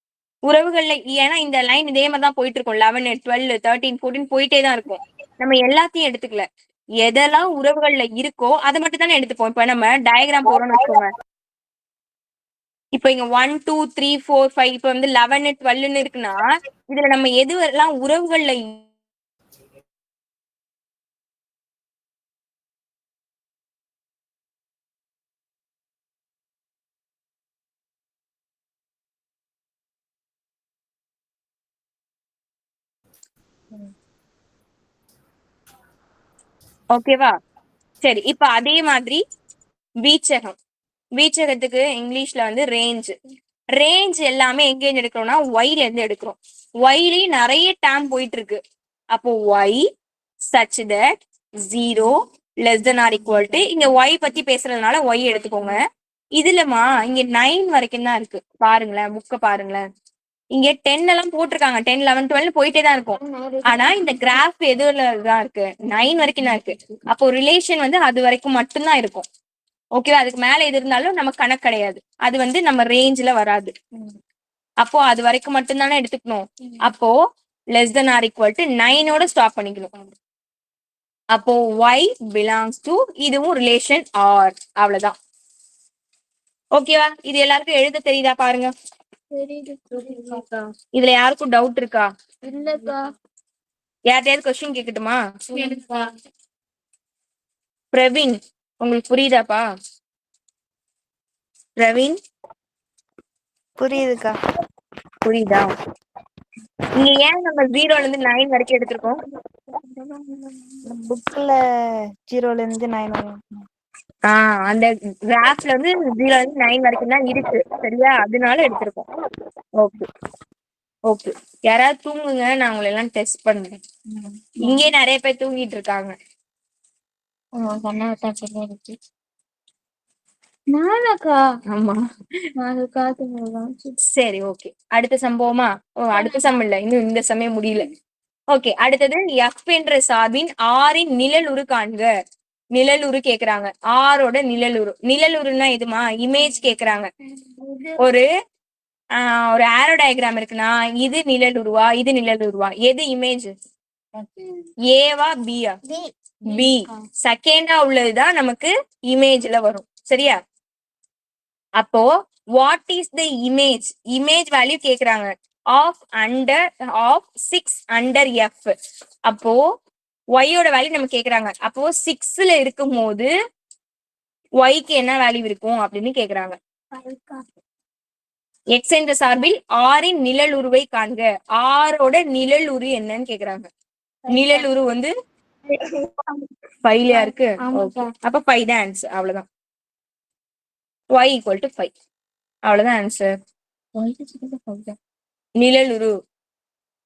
உறவுகள்ல ஏன்னா இந்த லைன் இதே மாதிரி தான் போயிட்டு இருக்கும். 11, 12, 13, 14 போயிட்டே தான் இருக்கும். நம்ம எல்லாத்தையும் எடுத்துக்கல. எதெல்லாம் உறவுகள்ல இருக்கோ அதை மட்டும் தானே எடுத்துப்போம். இப்ப நம்ம டயக்ராம் போறோம்னு வச்சுக்கோங்க. இப்ப இங்க 1, 2, 3, 4, 5 இப்ப வந்து 11, 12 இருக்குன்னா இதுல நம்ம எது எல்லாம் உறவுகள்ல ஓகேவா? சரி, இப்ப அதே மாதிரி வீச்சகம். வீச்சகத்துக்கு இங்கிலீஷ்ல வந்து ரேஞ்ச். ரேஞ்ச் எல்லாமே எங்க இருந்து எடுக்கிறோம்னா ஒய்ல இருந்து எடுக்கிறோம். ஒய்லயும் நிறைய டேம் போயிட்டு இருக்கு. அப்போ Y such that 0 less than or equal to, இங்க ஒய் பத்தி பேசுறதுனால ஒய் எடுத்துக்கோங்க. இதுலமா இங்க 9 வரைக்கும் தான் இருக்கு. பாருங்களேன், புக்க பாருங்களேன். இங்க 10 எல்லாம் போட்டிருக்காங்க. 10, 11, 12 போயிட்டே தான் இருக்கும். ஆனா இந்த கிராஃப் எதுல தான் இருக்கு? 9 வரைக்கும் தான் இருக்கு. அப்போ ரிலேஷன் வந்து அது வரைக்கும் மட்டும்தான் இருக்கும். ஓகேவா? அதுக்கு மேல எது இருந்தாலும் நமக்கு கணக்கு கிடையாது. அது வந்து நம்ம ரேஞ்ச்ல வராது. அப்போ அது வரைக்கும் மட்டும்தானே எடுத்துக்கணும். அப்போ less than or equal to 9ஓட ஸ்டாப் பண்ணிக்கணும். அப்போ y பிலாங்ஸ் டு, இதுவும் ரிலேஷன் ஆர். அவ்வளவுதான். ஓகேவா? இது எல்லாருக்கும் எழுத தெரியுதா பாருங்க. இதுல யாருக்கும் டவுட் இருக்கா? இல்லக்கா. யார்ட்டையாவது கொஸ்டின் கேட்கட்டுமா? பிரவீன், உங்களுக்கு புரியுதாப்பா? பிரவீன் புரியுதுக்கா. புரியுதா? இங்க ஏன் நம்ம 0ல இருந்து 9 வரைக்கும் எடுத்திருக்கோம்? புக்ல 0ல இருந்து 9 வரும். அந்த கிராஃப்ல வந்து 0ல இருந்து 9 வரைக்கும் தான் இருக்கு. சரியா? அதனால எடுத்திருக்கோம். Okay okay. யாராவது தூங்குங்க, நான் உங்களை எல்லாம் டெஸ்ட் பண்றேன். இங்கே நிறைய பேர் தூங்கிட்டு இருக்காங்க. நானாக்கா? ஆமா. சரி, ஓகே. அடுத்த சம்பவமா? அடுத்த சம் இல்ல, இன்னும் இந்த சமயம் முடியல. ஓகே, அடுத்தது எஃப் என்ற சார்பின் ஆரின் நிழலுரு காண்க. நிழலுரு கேக்குறாங்க. ஆரோட நிழலுரு. நிழலுருன்னா எதுமா? இமேஜ் கேக்குறாங்க. ஒரு ஒரு ஆரோ டயக்ராம் இருக்குன்னா இது நிழலுருவா, இது நிழலுருவா, எது இமேஜ்? ஏவா பியா? பி. செகண்டா உள்ளதுதான் நமக்கு இமேஜ்ல வரும். சரியா? அப்போ what is the image? Image value கேக்குறாங்க. Of 6 under F. அப்போ ஒய்யோட வேல்யூ நம்ம கேக்குறாங்க. அப்போ 6ல இருக்கும் போது ஒய்க்கு என்ன வேல்யூ இருக்கும் அப்படின்னு கேக்குறாங்க. எக்ஸ் என்ற சார்பில் ஆரின் நிழலுருவை காண்க. ஆரோட நிழலுரு என்னன்னு கேக்குறாங்க. நிழலுரு வந்து 5லயா இருக்கு. அப்ப 5 தான் ஆன்சர். அவ்வளவுதான். y equal to 5. அவ்வளவுதான் ஆன்சர். நிழலுரு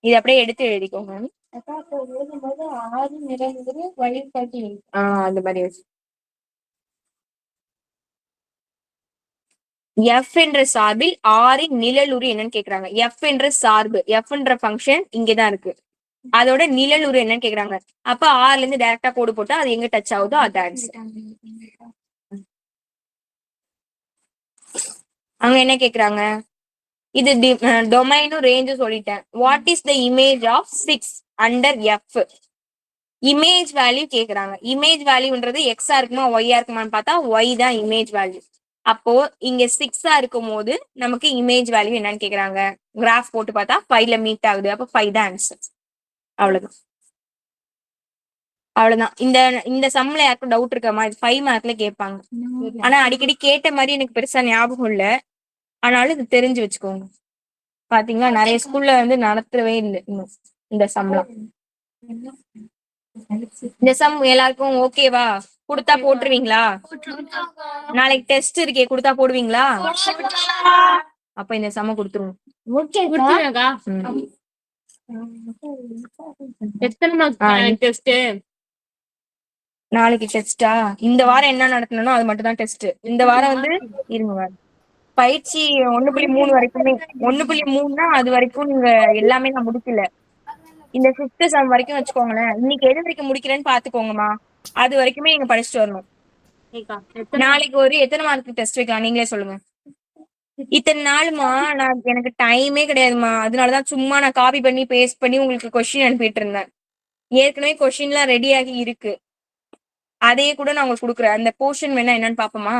இது அப்படியே எடுத்து எழுதிக்கோங்க. அந்த மாதிரி எஃப் என்ற சார்பில் ஆரின் நிழலுரு என்னன்னு கேக்குறாங்க. எஃப் என்ற சார்பு, எஃப் என்ற ஃபங்க்ஷன் இங்கதான் இருக்கு. அதோட நிழலுரு என்னன்னு கேக்குறாங்க. அப்ப ஆர்ல இருந்து டைரக்டா கோடு போட்டா அது எங்க டச் ஆகுதோ அது ஆன்சர். அங்க என்ன கேக்குறாங்க? இது டொமைனும் ரேஞ்சும் சொல்லிட்டேன். What is the image of 6 under F? Image value கேக்குறாங்க. இமேஜ் வேல்யூன்றது எக்ஸா இருக்குமா ஒய்யா இருக்குமான்னு பார்த்தா ஒய் தான் இமேஜ் வேல்யூ. அப்போ இங்க 6ஆ இருக்கும் போது நமக்கு இமேஜ் வேல்யூ என்னன்னு கேக்குறாங்க. கிராஃப் போட்டு பார்த்தா 5ல மீட் ஆகுது. அப்ப 5 தான் ஆன்சர். அவ்வளவுதான். அவ்வளவுதான். இந்த சம்ல யாருக்கும் டவுட் இருக்காமா? இது 5 மார்க்ல கேட்பாங்க. ஆனா அடிக்கடி கேட்ட மாதிரி எனக்கு பெருசா ஞாபகம் இல்ல. ஆனாலும் இது தெரிஞ்சு வச்சுக்கோங்க. பாத்தீங்களா, நிறைய ஸ்கூல்ல வந்து நடத்தவே இல்லை இன்னும் இந்த சம்லாம். இந்த சம் எல்லாருக்கும் ஓகேவா? கொடுத்தா போட்டுருவீங்களா? நாளைக்கு டெஸ்ட் இருக்கே, கொடுத்தா போடுவீங்களா? அப்ப இந்த சம கொடுத்துருவோம். எத்தனை மார்க் டெஸ்ட்? நாளைக்கு டெஸ்டா? இந்த வாரம் என்ன நடத்தணும் அது மட்டும் தான் டெஸ்ட். இந்த வாரம் வந்து இருங்க, பயிற்சி 1.3 வரைக்குமே. 1.3னா அது வரைக்கும் நீங்க எல்லாமே நான் முடிக்கல. இந்த 5th சம் வரைக்கும் வச்சுக்கோங்களேன். இன்னைக்கு எது வரைக்கும் முடிக்கிறேன்னு பாத்துக்கோங்கம்மா. அது வரைக்குமே நீங்க படிச்சுட்டு வரணும். சரிக்கா. எத்தனை நாளைக்கு ஒரு எத்தனை மார்க் டெஸ்ட் வைக்கலாம் நீங்களே சொல்லுங்க. இத்தனை நாளுமா எனக்கு டைமே கிடையாதுமா. அதனாலதான் சும்மா நான் காப்பி பண்ணி பேஸ்ட் பண்ணி உங்களுக்கு கொஸ்டின் அனுப்பிட்டு இருந்தேன். ஏற்கனவே கொஸ்டின்லாம் ரெடி ஆகி இருக்கு. அதையே கூட நான் உங்களுக்கு கொடுக்குறேன். அந்த போர்ஷன் வேணா என்னன்னு பாப்போமா?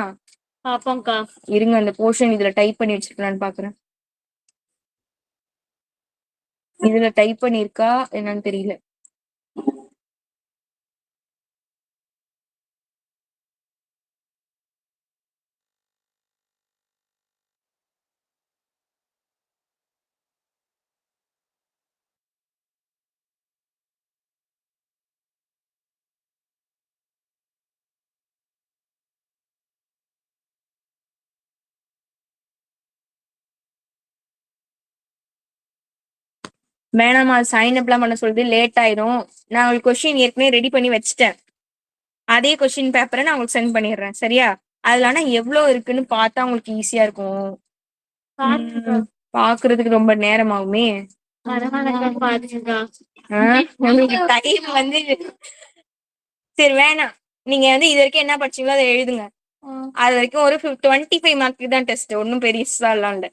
பாப்போம்க்கா. இருங்க, அந்த போர்ஷன் இதுல டைப் பண்ணி வச்சிருக்கலான்னு பாக்குறேன். இதுல டைப் பண்ணிருக்கா என்னன்னு தெரியல. வேணாமா, சைன் அப்லாம் பண்ண சொல்லுது, லேட் ஆயிரும். நான் உங்களுக்கு கொஸ்டின் ஏற்கனவே ரெடி பண்ணி வச்சுட்டேன். அதே கொஸ்டின் பேப்பரை நான் உங்களுக்கு சென்ட் பண்ணிடுறேன். சரியா? அதுல ஆனா எவ்வளவு இருக்குன்னு பார்த்தா உங்களுக்கு ஈஸியா இருக்கும். பாக்குறதுக்கு ரொம்ப நேரம் ஆகுமே. பரவாயில்லக்கா, பாருங்கக்கா. உங்களுக்கு டைம் வந்து சரி வேணாம். நீங்க வந்து இது வரைக்கும் என்ன படிச்சீங்களோ அதை எழுதுங்க. அது வரைக்கும் ஒரு 25 மார்க்கு தான் டெஸ்ட். ஒன்னும் பெருசா எல்லாம் இல்ல.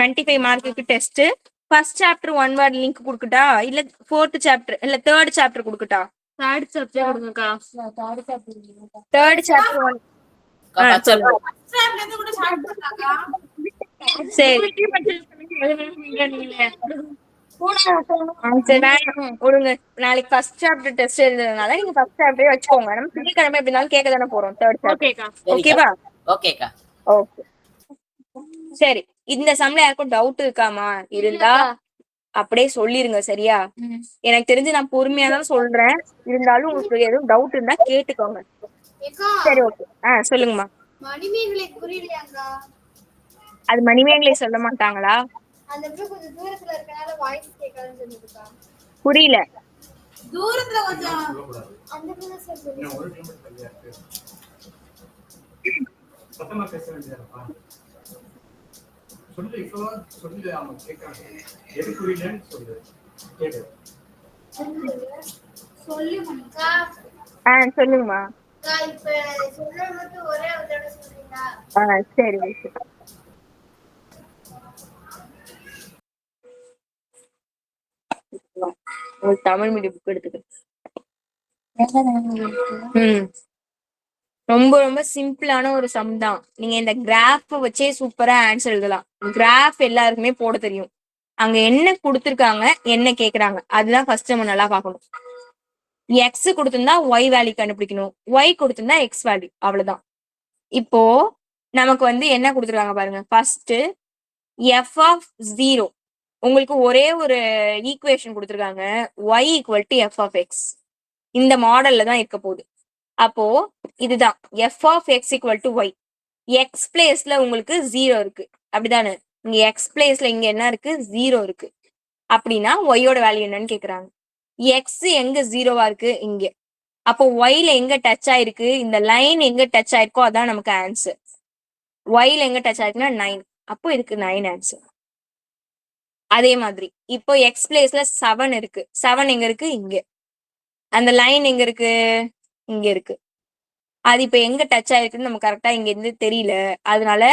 25 மார்க்குக்கு test. First chapter 1 word link குடுக்கட்டா, இல்ல 4th சாப்டர் இல்ல 3rd சாப்டர் குடுக்கட்டா? தேர்ட் சப்ஜெக்ட் கொடுங்கக்கா. Third chapter 1. சரி சரி வேணாம் விடுங்க. நாளைக்கு ஃபர்ஸ்ட் சாப்டர் டெஸ்ட் எழுதுறதுனால நீங்க ஃபர்ஸ்ட் சாப்டரே வச்சுக்கோங்க. நம்ம திங்கட்கிழமை எப்படி இருந்தாலும் கேட்க தானே போறோம். Third chapter. ஓகேக்கா. ஓகேவா? ஓகேக்கா. ஓகே சரி. இந்த சம்ல யாருக்கும் டவுட் இருக்காமா? இருந்தா அப்படியே சொல்லிருங்க. சரியா? எனக்கு தெரிஞ்சு நான் பொறுமையா தான் சொல்றேன். இருந்தாலும் உங்களுக்கு எதுவும் டவுட் இருந்தா கேட்டுக்கோங்க. சரி ஓகே. சொல்லுங்கம்மா. மணிமேகலை புரியலையாங்கா? அது மணிமேகலை சொல்ல மாட்டாங்களா? அந்த கொஞ்சம் தூரத்துல இருக்கனால வாய்ஸ் கேட்காதுன்னு சொல்லிருக்கா. புரியல. தூரத்துல கொஞ்சம் அந்த சத்தமா பேச வேண்டியதாப்பா. சொல்லு இப்போ சொல்லு, அவங்க கேட்காங்க. எது புரியலன்னு சொல்லு. கேடு சொல்லி முடிக்கா. சொல்லுங்கம்மா. இப்ப சொல்ற மட்டும் ஒரே ஒரு தடவை சொல்றீங்களா? சரி ஓகே. தமிழ் மீடியம் புக் எடுத்துக்க. ரொம்ப ரொம்ப சிம்பிளான ஒரு சம் தான். நீங்க இந்த கிராஃப் வச்சே சூப்பரா ஆன்சர் எழுதலாம். கிராஃப் எல்லாருக்குமே போட தெரியும். அங்க என்ன கொடுத்திருக்காங்க, என்ன கேக்குறாங்க, அதுதான் ஃபர்ஸ்ட் நம்ம நல்லா பார்க்கணும். எக்ஸ் கொடுத்திருந்தா ஒய் வேல்யூ கண்டுபிடிக்கணும். ஒய் கொடுத்திருந்தா எக்ஸ் வேல்யூ. அவ்வளவுதான். இப்போ நமக்கு வந்து என்ன கொடுத்துருக்காங்க பாருங்க. First F of 0. உங்களுக்கு ஒரே ஒரு ஈக்குவேஷன் கொடுத்துருக்காங்க. Y equal to F of X. இந்த மாடல்ல தான் இருக்க போகுது. அப்போ இதுதான் F of X equal to Y. X பிளேஸ்ல உங்களுக்கு 0 இருக்கு. அப்படிதானே? இங்க எக்ஸ் பிளேஸ்ல இங்க என்ன இருக்கு? 0 இருக்கு. அப்படின்னா ஒய்யோட வேல்யூ என்னன்னு கேக்குறாங்க. எக்ஸ் எங்க 0வா இருக்கு? இங்க. அப்போ ஒய்ல எங்க டச் ஆயிருக்கு? இந்த லைன் எங்க டச் ஆயிருக்கோ அதான் நமக்கு ஆன்சர். ஒய்ல எங்க டச் ஆயிருக்குன்னா 9. அப்போ இதுக்கு 9 ஆன்சர். அதே மாதிரி இப்போ எக்ஸ் பிளேஸ்ல 7 இருக்கு. 7 எங்க இருக்கு? இங்க. அந்த லைன் எங்க இருக்கு? இங்க இருக்கு. அது இப்ப எங்க டச் ஆயிருக்குன்னு நம்ம கரெக்டா இங்க இருந்து தெரியல. அதனால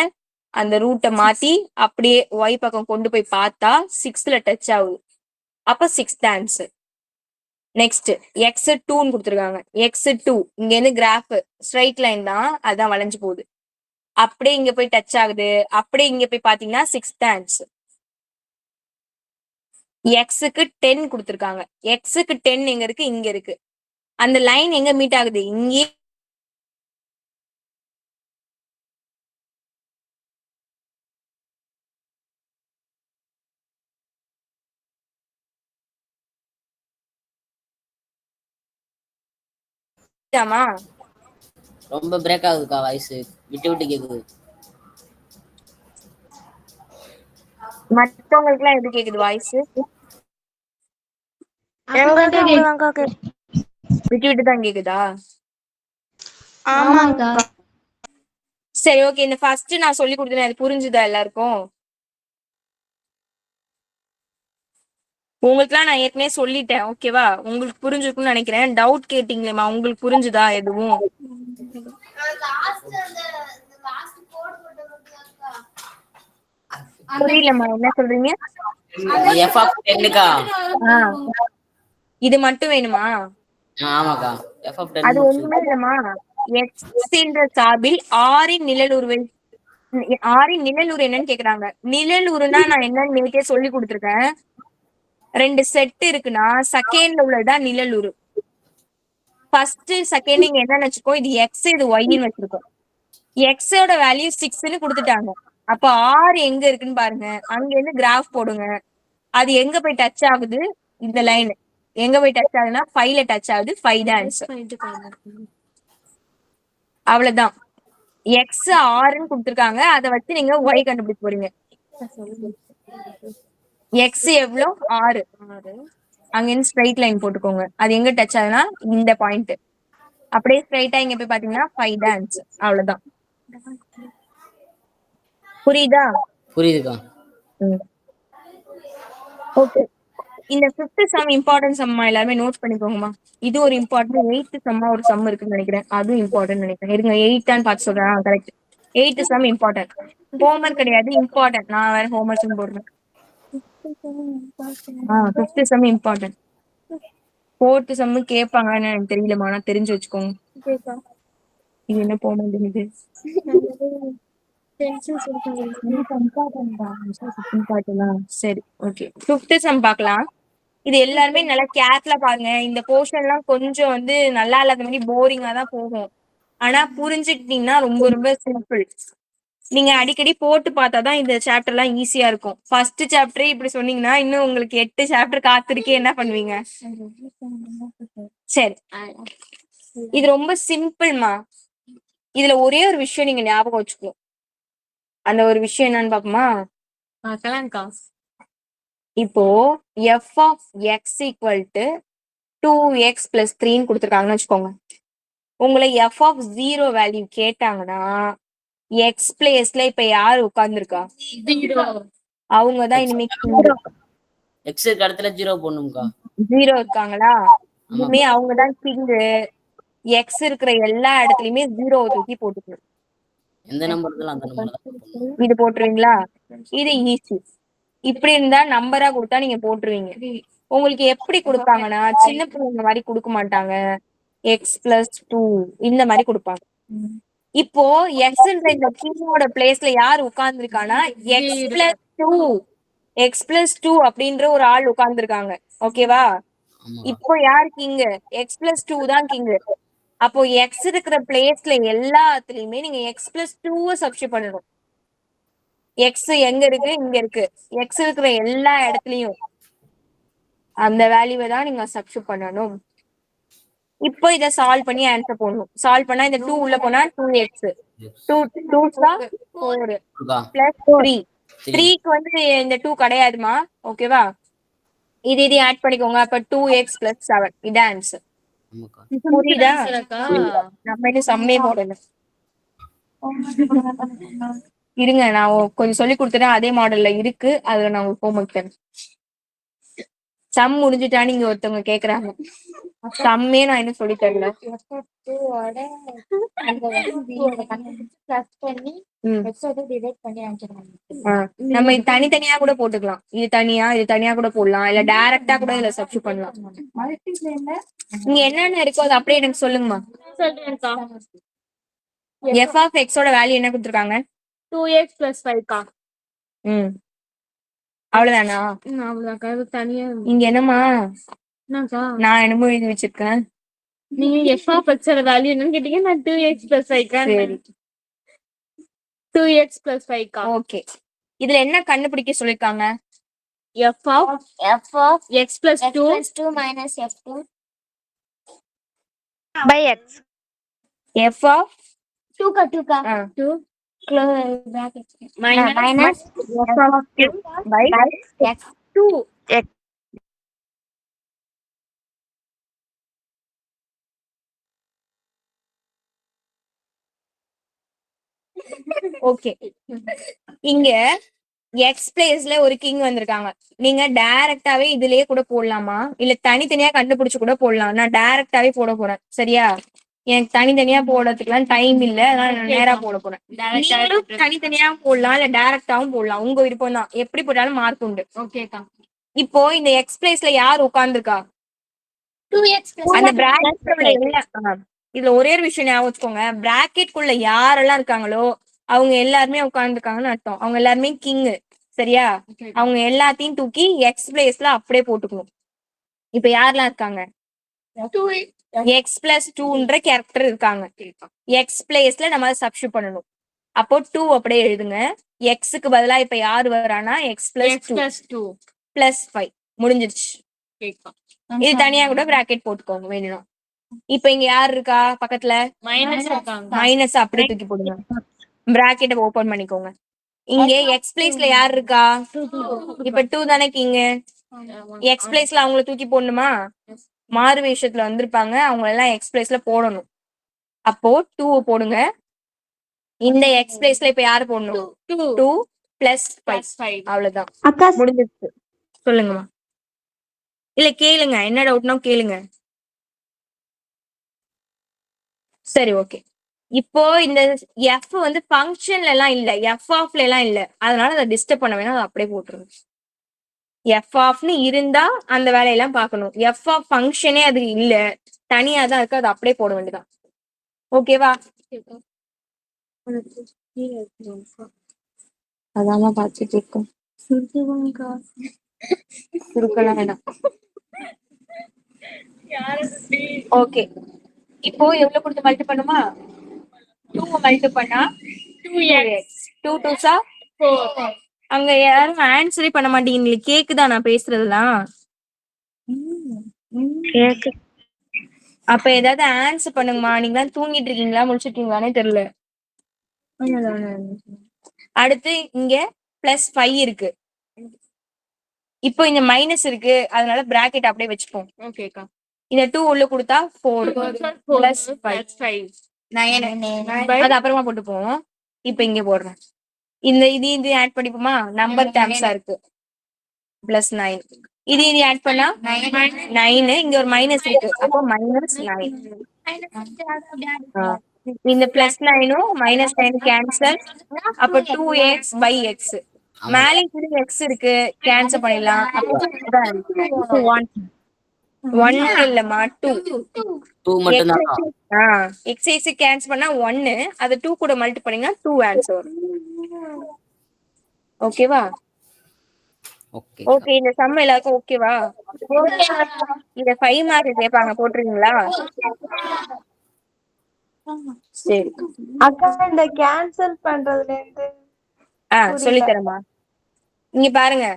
அந்த ரூட்டை மாத்தி அப்படியே ஒய் பக்கம் கொண்டு போய் பார்த்தா 6ல டச் ஆகுது. அப்ப 6th ஆன்சர். நெக்ஸ்ட் எக்ஸ் 2ன்னு கொடுத்துருக்காங்க. எக்ஸ் 2 இங்க இருந்து கிராஃப் ஸ்ட்ரைட் லைன் தான், அதான் வளைஞ்சு போகுது. அப்படியே இங்க போய் டச் ஆகுது. அப்படியே இங்க போய் பாத்தீங்கன்னா 6th ஆன்சர். எக்ஸுக்கு 10 கொடுத்துருக்காங்க. எக்ஸுக்கு 10 எங்க இருக்கு? இங்க இருக்கு. அந்த லைன் எங்க மீட் ஆகுது? இங்கே. ரொம்ப பிரேக் ஆகுதுக்கா, வாய்ஸ் விட்டு விட்டு கேக்குது. மத்தவங்களுக்கு எல்லாம் எப்படி கேக்குது வாய்ஸ்? விட்டு விட்டு தான் கேக்குதா? ஆமாங்கா. சரி ஓகே. இந்த ஃபர்ஸ்ட் நான் சொல்லி கொடுத்தேன், அது புரிஞ்சுதா எல்லாருக்கும்? உங்களுக்குலாம் நான் ஏற்கனவே சொல்லிட்டேன். ஓகேவா? உங்களுக்கு புரிஞ்சிருக்கும்னு நினைக்கிறேன். டவுட் கேட்டீங்களேம்மா, உங்களுக்கு புரிஞ்சுதா எதுவும்? லாஸ்ட் கோட் போட்டதுக்கா புரியலம்மா, என்ன சொல்றீங்க? F of 10க்கா. ஆ, இது மட்டும் வேணுமா? ஆமாக்கா, எஃப் ஆஃப் 10 அது முடிச்சு. ஒண்ணுமே இல்லம்மா. எக்ஸ் என்ற சார்பில் ஆரின் நிழலுருவை ஆரின் நிழலுரு என்னன்னு கேக்குறாங்க. நிழலுருனா நான் என்னன்னு நேத்தே சொல்லி கொடுத்துருக்கேன். 2 செட் இருக்குன்னா செகண்ட்ல உள்ளதுதான் நிழலுரு. ஃபர்ஸ்ட் செகண்ட் நீங்க என்ன வச்சுக்கோ, இது எக்ஸ் இது ஒய்ன்னு வச்சிருக்கோம். எக்ஸோட வேல்யூ 6ன்னு கொடுத்துட்டாங்க. அப்ப ஆர் எங்க இருக்குன்னு பாருங்க. அங்க இருந்து கிராஃப் போடுங்க. அது எங்க போய் டச் ஆகுது? இந்த லைன் எங்க போய் டச் ஆகுதுன்னா 5ல டச் ஆகுது. 5 தான் ஆன்சர். அவ்வளவுதான். எக்ஸ் ஆர்ன்னு கொடுத்துருக்காங்க. அதை வச்சு நீங்க ஒய் கண்டுபிடிக்க போறீங்க. எக்ஸ் எவ்வளோ? 6. அங்க இருந்து ஸ்ட்ரைட் லைன் போட்டுக்கோங்க. அது எங்க டச் ஆகுதுன்னா இந்த பாயிண்ட். அப்படியே ஸ்ட்ரைட்டா இங்க போய் பாத்தீங்கன்னா 5 தான் ஆன்சர். அவ்வளவுதான். புரியுதா? புரியுதுக்கா. ஓகே. இந்த 5th சம் இம்பார்ட்டன்ட் சம்மா, எல்லாருமே நோட் பண்ணிக்கோங்கம்மா. இது ஒரு இம்பார்ட்டன்ட். 8th சம்மா ஒரு சம் இருக்குன்னு நினைக்கிறேன். அதுவும் இம்பார்ட்டன்ட் நினைக்கிறேன். இருங்க, 8 பார்த்து சொல்றேன். Correct. 8th sum important. Homework கிடையாது, இம்பார்ட்டன்ட். நான் வேற ஹோம்ஒர்க் போடுறேன். 5th some important. 4th some கேட்பாங்கன்னு எனக்கு தெரியலமா, நான் தெரிஞ்சு வச்சுக்கோங்க. இது என்ன போக மாட்டேங்குது. சரி, ஓகே. 5th சம் பார்க்கலாம். இது எல்லாருமே நல்லா கேர்ஃபுல்லா பாருங்க. இந்த போர்ஷன் எல்லாம் கொஞ்சம் நல்லா இல்லாத மாதிரி போரிங்கா தான் போகும். ஆனா புரிஞ்சுக்கிட்டீங்கன்னா ரொம்ப ரொம்ப சிம்பிள். நீங்க அடிக்கடி போட்டு பார்த்தாதான் இந்த சாப்டர் எல்லாம் ஈஸியா இருக்கும். ஃபர்ஸ்ட் சாப்டரே இப்படி சொன்னீங்கன்னா இன்னும் உங்களுக்கு 8 சாப்டர் காத்திருக்கே, என்ன பண்ணுவீங்க? சரி, இது ரொம்ப சிம்பிள்மா. இதுல ஒரே ஒரு விஷயம் நீங்க ஞாபகம் வச்சுக்கணும். அந்த ஒரு விஷயம் என்னன்னு பாப்போமா? இப்போ f of x equal to 2x plus 3 கொடுத்துருக்காங்கன்னு வச்சுக்கோங்க. உங்களை f of 0 வேல்யூ கேட்டாங்கன்னா எக்ஸ் பிளேஸ்ல இப்ப யாரு உட்கார்ந்துருக்கா? அவங்கதான் இனிமே எக்ஸுக்கு இடத்துல 0 போடணும்க்கா. 0 இருக்காங்களா? இனிமே அவங்கதான் கிங்கு. எக்ஸ் இருக்கிற எல்லா இடத்துலயுமே 0 தூக்கி போட்டுக்கணும். எந்த நம்பர் இருந்தாலும் அந்த நம்பர் தான் போடணும். இது போட்டுருவீங்களா? இது ஈஸி. இப்படி இருந்தா நம்பரா கொடுத்தா நீங்க போட்டுருவீங்க. உங்களுக்கு எப்படி கொடுப்பாங்கன்னா சின்ன பிள்ளைங்க மாதிரி கொடுக்க மாட்டாங்க. எக்ஸ் பிளஸ் 2 இந்த மாதிரி கொடுப்பாங்க. இப்போ எக்ஸ்ன்ற இந்த கிங்கோட பிளேஸ்ல யார் உட்கார்ந்துருக்கானா எக்ஸ் பிளஸ் டூ அப்படின்ற ஒரு ஆள் உட்கார்ந்துருக்காங்க. ஓகேவா? இப்போ யார் கிங்கு? எக்ஸ் பிளஸ் 2 தான் கிங்கு. அப்போ எக்ஸ் இருக்கிற பிளேஸ்ல எல்லாத்துலயுமே நீங்க எக்ஸ் பிளஸ் 2 சப்ஸ்டிட்யூட் பண்ணணும். எக்ஸ் எங்க இருக்கு? இங்க இருக்கு. எக்ஸ் இருக்கிற எல்லா இடத்துலயும் அந்த வேல்யூவை தான் நீங்க சப்ஸ்டிட்யூட் பண்ணணும். இப்போ இதை சால்வ் பண்ணி ஆன்சர் போடணும். சால்வ் பண்ணா இந்த 2 உள்ள போனா 2x 2 2s 4 பிளஸ் 3 3க்கு இந்த 2 கிடையாதுமா. ஓகேவா? இது ஆட் பண்ணிக்கோங்க. அப்ப 2x plus 7 இது ஆன்சர். புரியுதா? நம்ம இது சம்மே போடல. இருங்க, நான் கொஞ்சம் சொல்லி கொடுத்துட்டேன். அதே மாடல்ல இருக்கு. அதுல நான் உங்களுக்கு ஹோம்ஒர்க் தரேன். சம் முடிஞ்சுட்டா நீங்க ஒருத்தவங்க கேக்குறாங்க. சம்மே நான் இன்னும் சொல்லி தரல. நம்ம இது தனித்தனியா கூட போட்டுக்கலாம். இது தனியா கூட போடலாம். இல்ல டைரக்டா கூட இதுல சப்ஸ்டிட்யூட் பண்ணலாம். இங்க என்னென்ன இருக்கோ அது அப்படியே எனக்கு சொல்லுங்கம்மா. f of x ஓட வேல்யூ என்ன கொடுத்திருக்காங்க? 2x plus 5 அவ்வளவுதானா? அவ்வளவுதாக்கா. இது தனியா இங்க என்னம்மா என்னக்கா நான் என்னமோ எழுதி வச்சிருக்கேன். நீங்க f of x ஓட வேல்யூ என்னன்னு கேட்டீங்க. நான் 2x plus 5 சரி, 2x plus 5 ஓகே. இதுல என்ன கண்டுபிடிக்க சொல்லிருக்காங்க? f of x plus 2 minus f2 by x. f of 2 close bracket minus f of 2 by x2 X. Okay. இங்க எக்ஸ் பிளேஸ்ல ஒரு கிங் வந்திருக்காங்க. நீங்க டைரக்டாவே இதுலயே கூட போடலாமா, இல்ல தனித்தனியா கண்டுபிடிச்சு கூட போடலாம். நான் டைரக்டாவே போட போறேன். சரியா? எனக்கு தனித்தனியா போடுறதுக்குலாம் டைம் இல்ல, அதனால நான் நேரா போட போறேன். நீங்களும் தனித்தனியா போடலாம், இல்ல டைரக்டாவும் போடலாம். உங்க விருப்பம் தான். எப்படி போட்டாலும் மார்க் உண்டு. ஓகேக்கா. இப்போ இந்த எக்ஸ் பிளேஸ்ல யார் உட்கார்ந்துருக்கா? 2x அந்த பிராக்கெட் இதுல ஒரே ஒரு விஷயம் ஞாபகம் வச்சுக்கோங்க. பிராக்கெட் குள்ள யாரெல்லாம் இருக்காங்களோ அவங்க எல்லாருமே உட்கார்ந்துருக்காங்கன்னு அர்த்தம். அவங்க எல்லாருமே கிங். சரியா? அவங்க எல்லாத்தையும் தூக்கி எக்ஸ் பிளேஸ்ல அப்படியே போட்டுக்கணும். இப்ப யாரெல்லாம் இருக்காங்க? எக்ஸ் பிளஸ் 2ன்ற கேரக்டர் இருக்காங்க. எக்ஸ் பிளேஸ்ல நம்ம அதை சப்ஸ்டியூட் பண்ணணும். அப்போ 2 அப்படியே எழுதுங்க. எக்ஸுக்கு பதிலா இப்ப யாரு வரானா எக்ஸ் பிளஸ் 2 பிளஸ் 5 முடிஞ்சிருச்சு. இது தனியா கூட பிராக்கெட் போட்டுக்கோங்க வேணும். இப்ப இங்க யார் இருக்கா பக்கத்துல? மைனஸ் அப்படியே தூக்கி போடுங்க. பிராக்கெட்டை ஓபன் பண்ணிக்கோங்க. இங்க எக்ஸ் பிளேஸ்ல யார் இருக்கா? இப்ப 2 தானே கிங். எக்ஸ் பிளேஸ்ல அவங்கள தூக்கி போடணுமா? மாறு வேஷத்துல வந்திருப்பாங்க, அவங்க எல்லாம் எக்ஸ் பிளேஸ்ல போடணும். அப்போ 2 போடுங்க. இந்த எக்ஸ் பிளேஸ்ல இப்ப யாரு போடணும்? 2 பிளஸ் 5. அவ்வளவுதான், முடிஞ்சிருச்சு. சொல்லுங்கம்மா. இல்ல கேளுங்க, என்ன டவுட்னா கேளுங்க. சரி, ஓகே. இப்போ இந்த எஃப் வந்து ஃபங்க்ஷன்ல எல்லாம் இல்ல, எஃப் ஆஃப்ல எல்லாம் இல்ல, அதனால அதை டிஸ்டர்ப் பண்ண வேணாம், அதை அப்படியே போட்டுருங்க. எஃப் ஆஃப்னு இருந்தா அந்த வேலையெல்லாம் பார்க்கணும். எஃப் ஆஃப் ஃபங்க்ஷனே அது இல்ல, தனியா தான் இருக்கு, அதை அப்படியே போட வேண்டியதான். ஓகேவா? அதான் பார்த்துட்டு இருக்கோம். சுருக்கலாம் வேணாம். ஓகே, இப்போ எவ்வளவு கொடுத்து மல்டி பண்ணுமா? 2 மல்டி பண்ணா 2x. 2 2s 4. அங்க யாரும் ஆன்சரே பண்ண மாட்டீங்க. கேக்குதா நான் பேசுறதுலாம்? அப்ப ஏதாவது ஆன்சர் பண்ணுங்கம்மா. நீங்க தான் தூங்கிட்டு இருக்கீங்களா முடிச்சிட்டீங்களானே தெரியல. அடுத்து இங்க பிளஸ் 5 இருக்கு. இப்போ இந்த மைனஸ் இருக்கு, அதனால பிராக்கெட் அப்படியே வச்சுப்போம். ஓகேக்கா. இந்த 2 உள்ள கொடுத்தா 4 பிளஸ் 5 9. அது அப்புறமா போட்டுப்போம். இப்ப இங்க போடுறேன். இது ஆட் பண்ணிப்போமா? நம்பர் டேர்ம்ஸா இருக்கு. பிளஸ் 9. இது ஆட் பண்ணா 9. இங்க ஒரு மைனஸ் இருக்கு, அப்போ மைனஸ் 9. இந்த பிளஸ் 9 மைனஸ் 9 கேன்சல். அப்ப 2x by x. மேலே கூட x இருக்கு, கேன்சல் பண்ணிடலாம். அப்போ 1 இல்லம்மா 2. 2 மட்டும் தான். x கேன்சல் பண்ணா 1, அது 2 கூட மல்டி பண்ணீங்கன்னா 2 ஆன்சர் வரும். ஓகேவா? ஓகே, இந்த சம் எல்லாருக்கும் ஓகேவா? இத 5 மார்க் கேட்பாங்க, போட்டுருவீங்களா? சரி அக்கா, இந்த கேன்சல் பண்றதுல இருந்து சொல்லி தரமா? இங்க பாருங்க,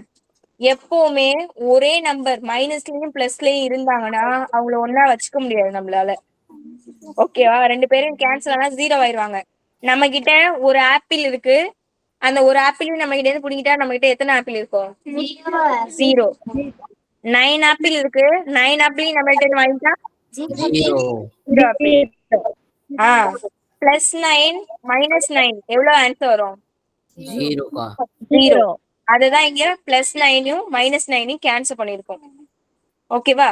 எப்பவுமே ஒரே நம்பர் மைனஸ்லயும் பிளஸ்லயும் இருந்தாங்கன்னா அவங்கள ஒன்னா வச்சுக்க முடியாது நம்மளால. ஓகேவா? 2 பேரும் கேன்சல் ஆனா 0 ஆயிருவாங்க. நம்ம கிட்ட ஒரு ஆப்பிள் இருக்கு, அந்த ஒரு ஆப்பிளையும் நம்ம கிட்ட இருந்து புடிங்கிட்டா நம்ம கிட்ட எத்தனை ஆப்பிள் இருக்கும்? 0. 9 ஆப்பிள் இருக்கு, 9 ஆப்பிளையும் நம்ம கிட்ட இருந்து வாங்கிட்டா 0 ஆப்பிள். பிளஸ் 9 மைனஸ் 9 எவ்வளவு ஆன்சர் வரும்? 0. அதுதான் இங்க பிளஸ் 9யும் மைனஸ் 9யும் கேன்சல் பண்ணிருக்கோம். ஓகேவா?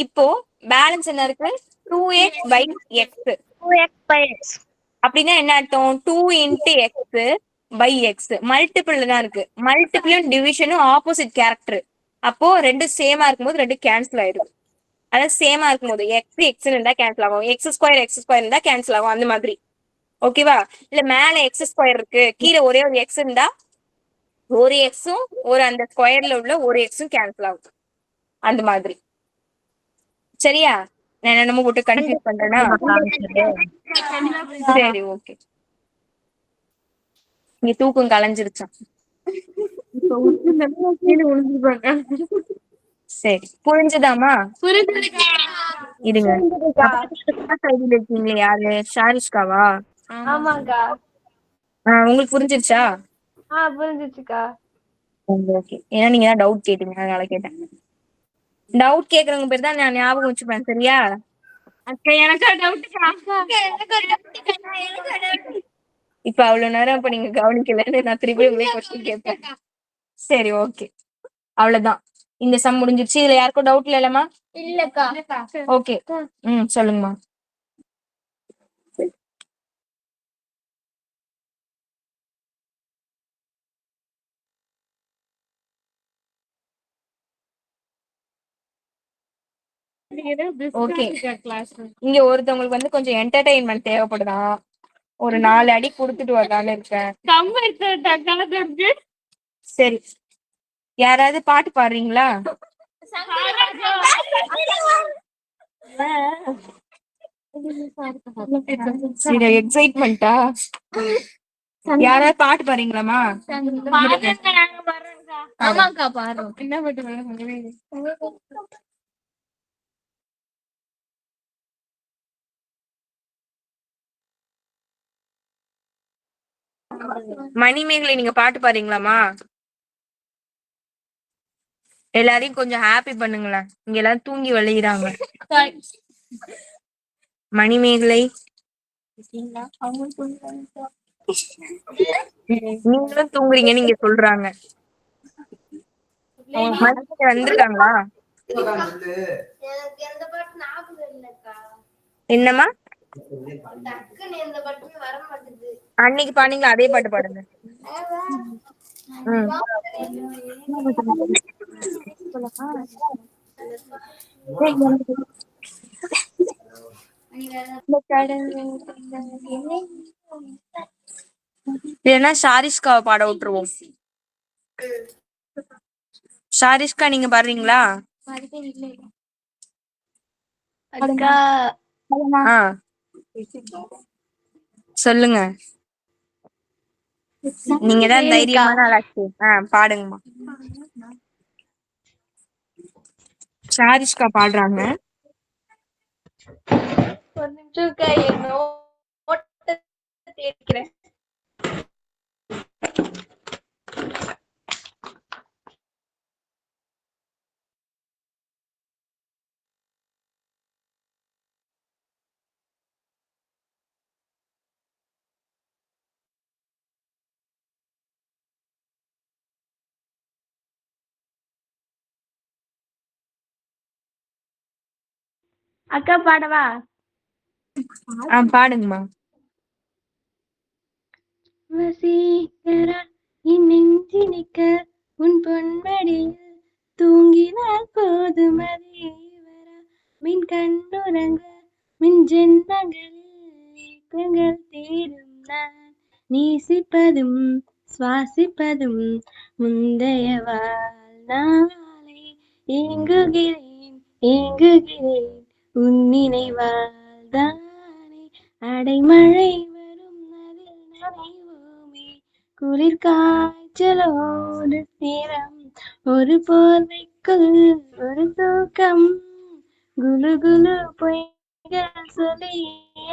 இப்போ பேலன்ஸ் என்ன இருக்கு? 2x by x. 2x by x. அப்படின்னா என்ன அர்த்தம்? 2 into x by x. Multiple தான் இருக்கு. மல்டிபிளும் டிவிஷனும் ஆப்போசிட் கேரக்டர். அப்போ ரெண்டும் சேமா இருக்கும்போது ரெண்டும் கேன்சல் ஆயிடும். அதாவது சேமா இருக்கும்போது எக்ஸ் எக்ஸ் இருந்தா கேன்சல் ஆகும், எக்ஸ் ஸ்கொயர் இருந்தா கேன்சல் ஆகும், அந்த மாதிரி. ஓகேவா? இல்ல மேல எக்ஸ் ஸ்கொயர் இருக்கு, கீழே ஒரே ஒரு எக்ஸ் இருந்தா ஒரு எக்ஸும் ஒரு அந்த ஸ்கொயர்ல உள்ள ஒரு எக்ஸும் கேன்சல் ஆகும், அந்த மாதிரி. சரியா? நான் என்னமோ போட்டு கன்ஃபியூஸ் பண்றேன்னா? சரி, ஓகே. இங்க தூக்கம் கலைஞ்சிருச்சான். சரி, புரிஞ்சுதாமா? இருங்க, சைடுல இருக்கீங்களே யாரு? ஷாரிஷ்காவா? ஆமாக்கா. உங்களுக்கு புரிஞ்சிருச்சா? புரிஞ்சிச்சுக்கா. ஓகே, ஏன்னா நீங்க தான் டவுட் கேட்டீங்க, அதனால கேட்டேன். டவுட் கேக்குறவங்க பேர் தான் நான் ஞாபகம் வச்சுப்பேன். சரியா? இப்ப அவ்வளவு நேரம் இப்ப நீங்க கவனிக்கலன்னு நான் திருப்பி கொஸ்டின் கேட்பேன். சரி ஓகே, அவ்வளவுதான். இந்த சம் முடிஞ்சிருச்சு. இதுல யாருக்கும் டவுட் இல்லைல்லம்மா? இல்லக்கா. ஓகே. சொல்லுங்கம்மா. ஓகே, இங்க ஒருத்தவங்களுக்கு வந்து கொஞ்சம் என்டர்டெயின்மெண்ட் தேவைப்படுதா, ஒரு 4 அடி கொடுத்துட்டு வரலான்னு இருக்கேன். சரி, யாராவது பாட்டு பாடுறீங்களா? சரி, எக்ஸைட்மெண்டா? யாராவது பாட்டு பாடுறீங்களாமா? ஆமாக்கா பாரு. என்ன பாட்டு பாடுறீங்க? மணிமேகலை, நீங்க பாட்டு பாடுறீங்களாமா? எல்லாரையும் கொஞ்சம் ஹாப்பி பண்ணுங்களேன், இங்க எல்லாரும் தூங்கி வழியிறாங்க. மணிமேகலை, நீங்களும் தூங்குறீங்க நீங்க சொல்றாங்க. மணிமேகலை வந்திருக்காங்களா? எனக்கு எந்த பாட்டு ஞாபகம் இல்லக்கா. என்னம்மா? டக்குன்னு எந்த பாட்டுமே வர மாட்டேங்குது. அன்னைக்கு பாடுங்க, அதே பாட்டு பாடுங்க. ம். இல்லைன்னா ஷாரிஷ்காவை பாட விட்டுருவோம். ஷாரிஷ்கா, நீங்க பாடுறீங்களா? அக்கா ஆ, சொல்லுங்க. நீங்க தான் தைரியமான ஆளாச்சு. பாடுங்கம்மா. ஷாரிஷ்கா பாடுறாங்க. ஒரு நிமிஷம் அக்கா, என் நோட்டை தேடிக்கிறேன். அக்கா பாடவா? பாடுங்கம்மா. வசீகரா என் நெஞ்சினிக்க உன் பொன்மடியில் தூங்கினால் போதும் அதேவரா மின் கண்ணுறங்க மின் ஜென்மங்களில் ஏக்கங்கள் தீரும் நான் நேசிப்பதும் சுவாசிப்பதும் முந்தைய வாழ்நாளை ஏங்குகிறேன் ஏங்குகிறேன் உன் நினைவால் தானே அடைமழை வரும் அதில் நனைவோமே குளிர் காய்ச்சலோடு நேரம் ஒரு போர்வைக்குள் ஒரு தூக்கம் குலு குலு பொய்கள் சொல்லி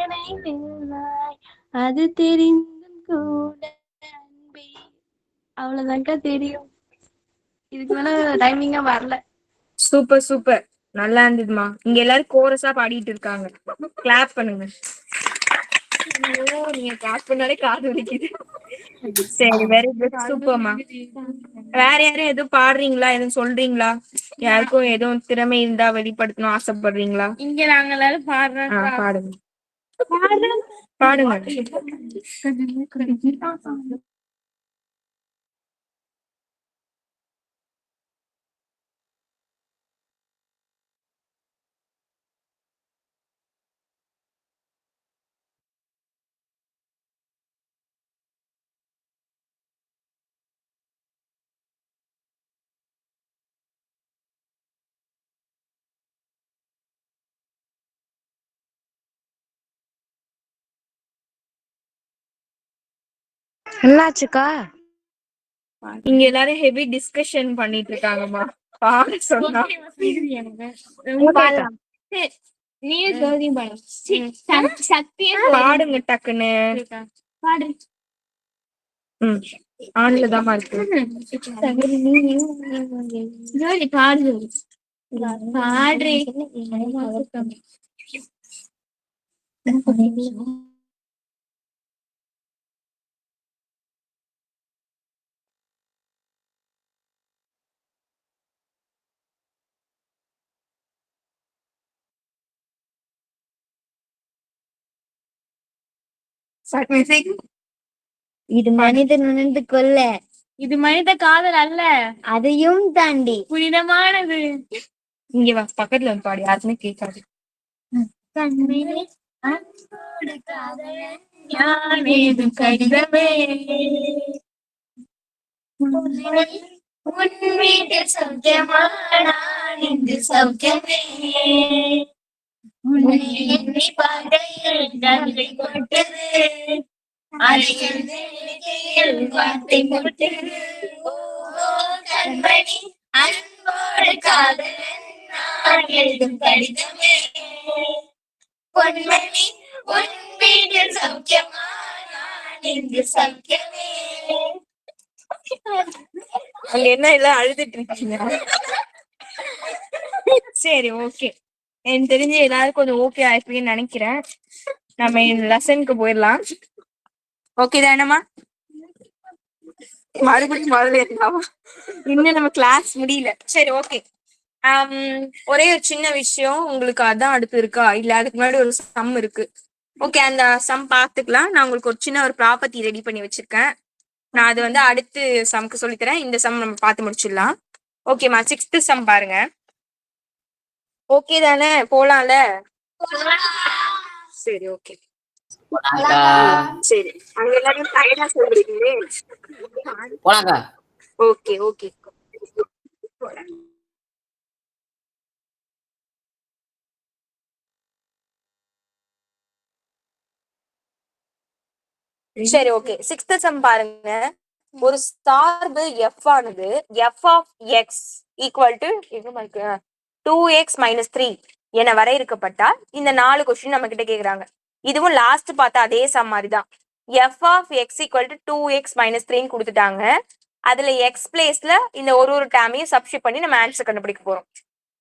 என்னை வெல்வாய் அது தெரிந்தும் கூட அன்பே. அவ்வளவுதான்க்கா தெரியும், இதுக்கு மேல டைமிங்கா வரல. சூப்பர் சூப்பர், நல்லா இருந்ததுமா. இங்க எல்லாரும் கோரஸா பாடிட்டு இருக்காங்க. கிளாப் பண்ணுங்க. ஐயோ, நீங்க கிளாப் பண்ணாலே காது வலிக்குது. சரி, வெரி குட், சூப்பர்மா. வேற யாரும் எதுவும் பாடுறீங்களா? எதுவும் சொல்றீங்களா? யாருக்கும் எதுவும் திறமை இருந்தா வெளிப்படுத்தணும் ஆசைப்படுறீங்களா? இங்க நாங்க எல்லாரும் பாடுறோம். பாடுங்க பாடுங்க. என்னாச்சுக்கா? இங்க எல்லாரும் ஹெவி டிஸ்கஷன் பண்ணிட்டு இருக்காங்கம்மா. பாட சொன்னா பாடலாம். நீ ஜோதி பாடு. சத்தியம் பாடுங்க டக்குன்னு. பாடு. ஆன்ல தாமா இருக்கு. ஜோதி பாடு. பாடுறே. Start music. இது மனிதன் உணர்ந்து கொள்ள இது மனித காதல் அல்ல, அதையும் தாண்டி புனிதமானது. இங்க வா, பக்கத்துல வந்து பாடு, யாருமே கேட்காது. கண்ணிலே அன்போடு காதலன் யான் எழுதும் கடிதமே, உன் வீட்டில் சௌக்கியமா நான் இங்கு சௌக்கியமே, உன்னை எண்ணி பார்க்கையில் கண்கள் கொட்டது, அதை எழுதி நினைக்கையில் வார்த்தை முட்டுது. ஓ கண்மணி அன்போடு காதலன் நான் எழுதும் கடிதமே, பொன்மணி உன் வீட்டில் சௌக்கியமா நான் இங்கு சௌக்கியமே. அங்க என்ன எல்லாம் அழுதுட்டு இருக்கீங்க? சரி, ஓகே. எனக்கு தெரிஞ்சு எல்லாரும் கொஞ்சம் ஓகே ஆயிருப்பீங்கன்னு நினைக்கிறேன். நம்ம இந்த லெசனுக்கு போயிடலாம். ஓகே தானேம்மா? மறுபடியும் முதல்ல இருந்தாவா? இன்னும் நம்ம கிளாஸ் முடியல. சரி, ஓகே. ஒரே ஒரு சின்ன விஷயம், உங்களுக்கு அதான் அடுத்து இருக்கா இல்ல அதுக்கு முன்னாடி ஒரு சம் இருக்கு. ஓகே, அந்த சம் பாத்துக்கலாம். நான் உங்களுக்கு ஒரு சின்ன ஒரு ப்ராப்பர்ட்டி ரெடி பண்ணி வச்சிருக்கேன். நான் அது வந்து அடுத்து சம்க்கு சொல்லித்தரேன். இந்த சம் நம்ம பார்த்து முடிச்சிடலாம். ஓகேம்மா, 6th சம் பாருங்க. ஓகே தானே? போலாம்ல? சரி, ஓகே. சரி, அங்க எல்லாரும் டயர்டா சொல்றீங்களே. போலாங்க. Okay, okay. சரி, ஓகே. 6th சம் பாருங்க. ஒரு சார்பு f ஆனது f of x equal to 2x - 3 என வரையறுக்கப்பட்டால் இந்த 4 கொஸ்டின் நம்ம கிட்ட கேக்குறாங்க. இதுவும் லாஸ்ட் பார்த்தா அதே சம் மாதிரி தான். f of x equal to 2x - 3 கொடுத்துட்டாங்க. அதுல x பிளேஸ்ல இந்த ஒரு டேமையும் சப்ஸ்டிட் பண்ணி நம்ம ஆன்சர் கண்டுபிடிக்க போறோம்.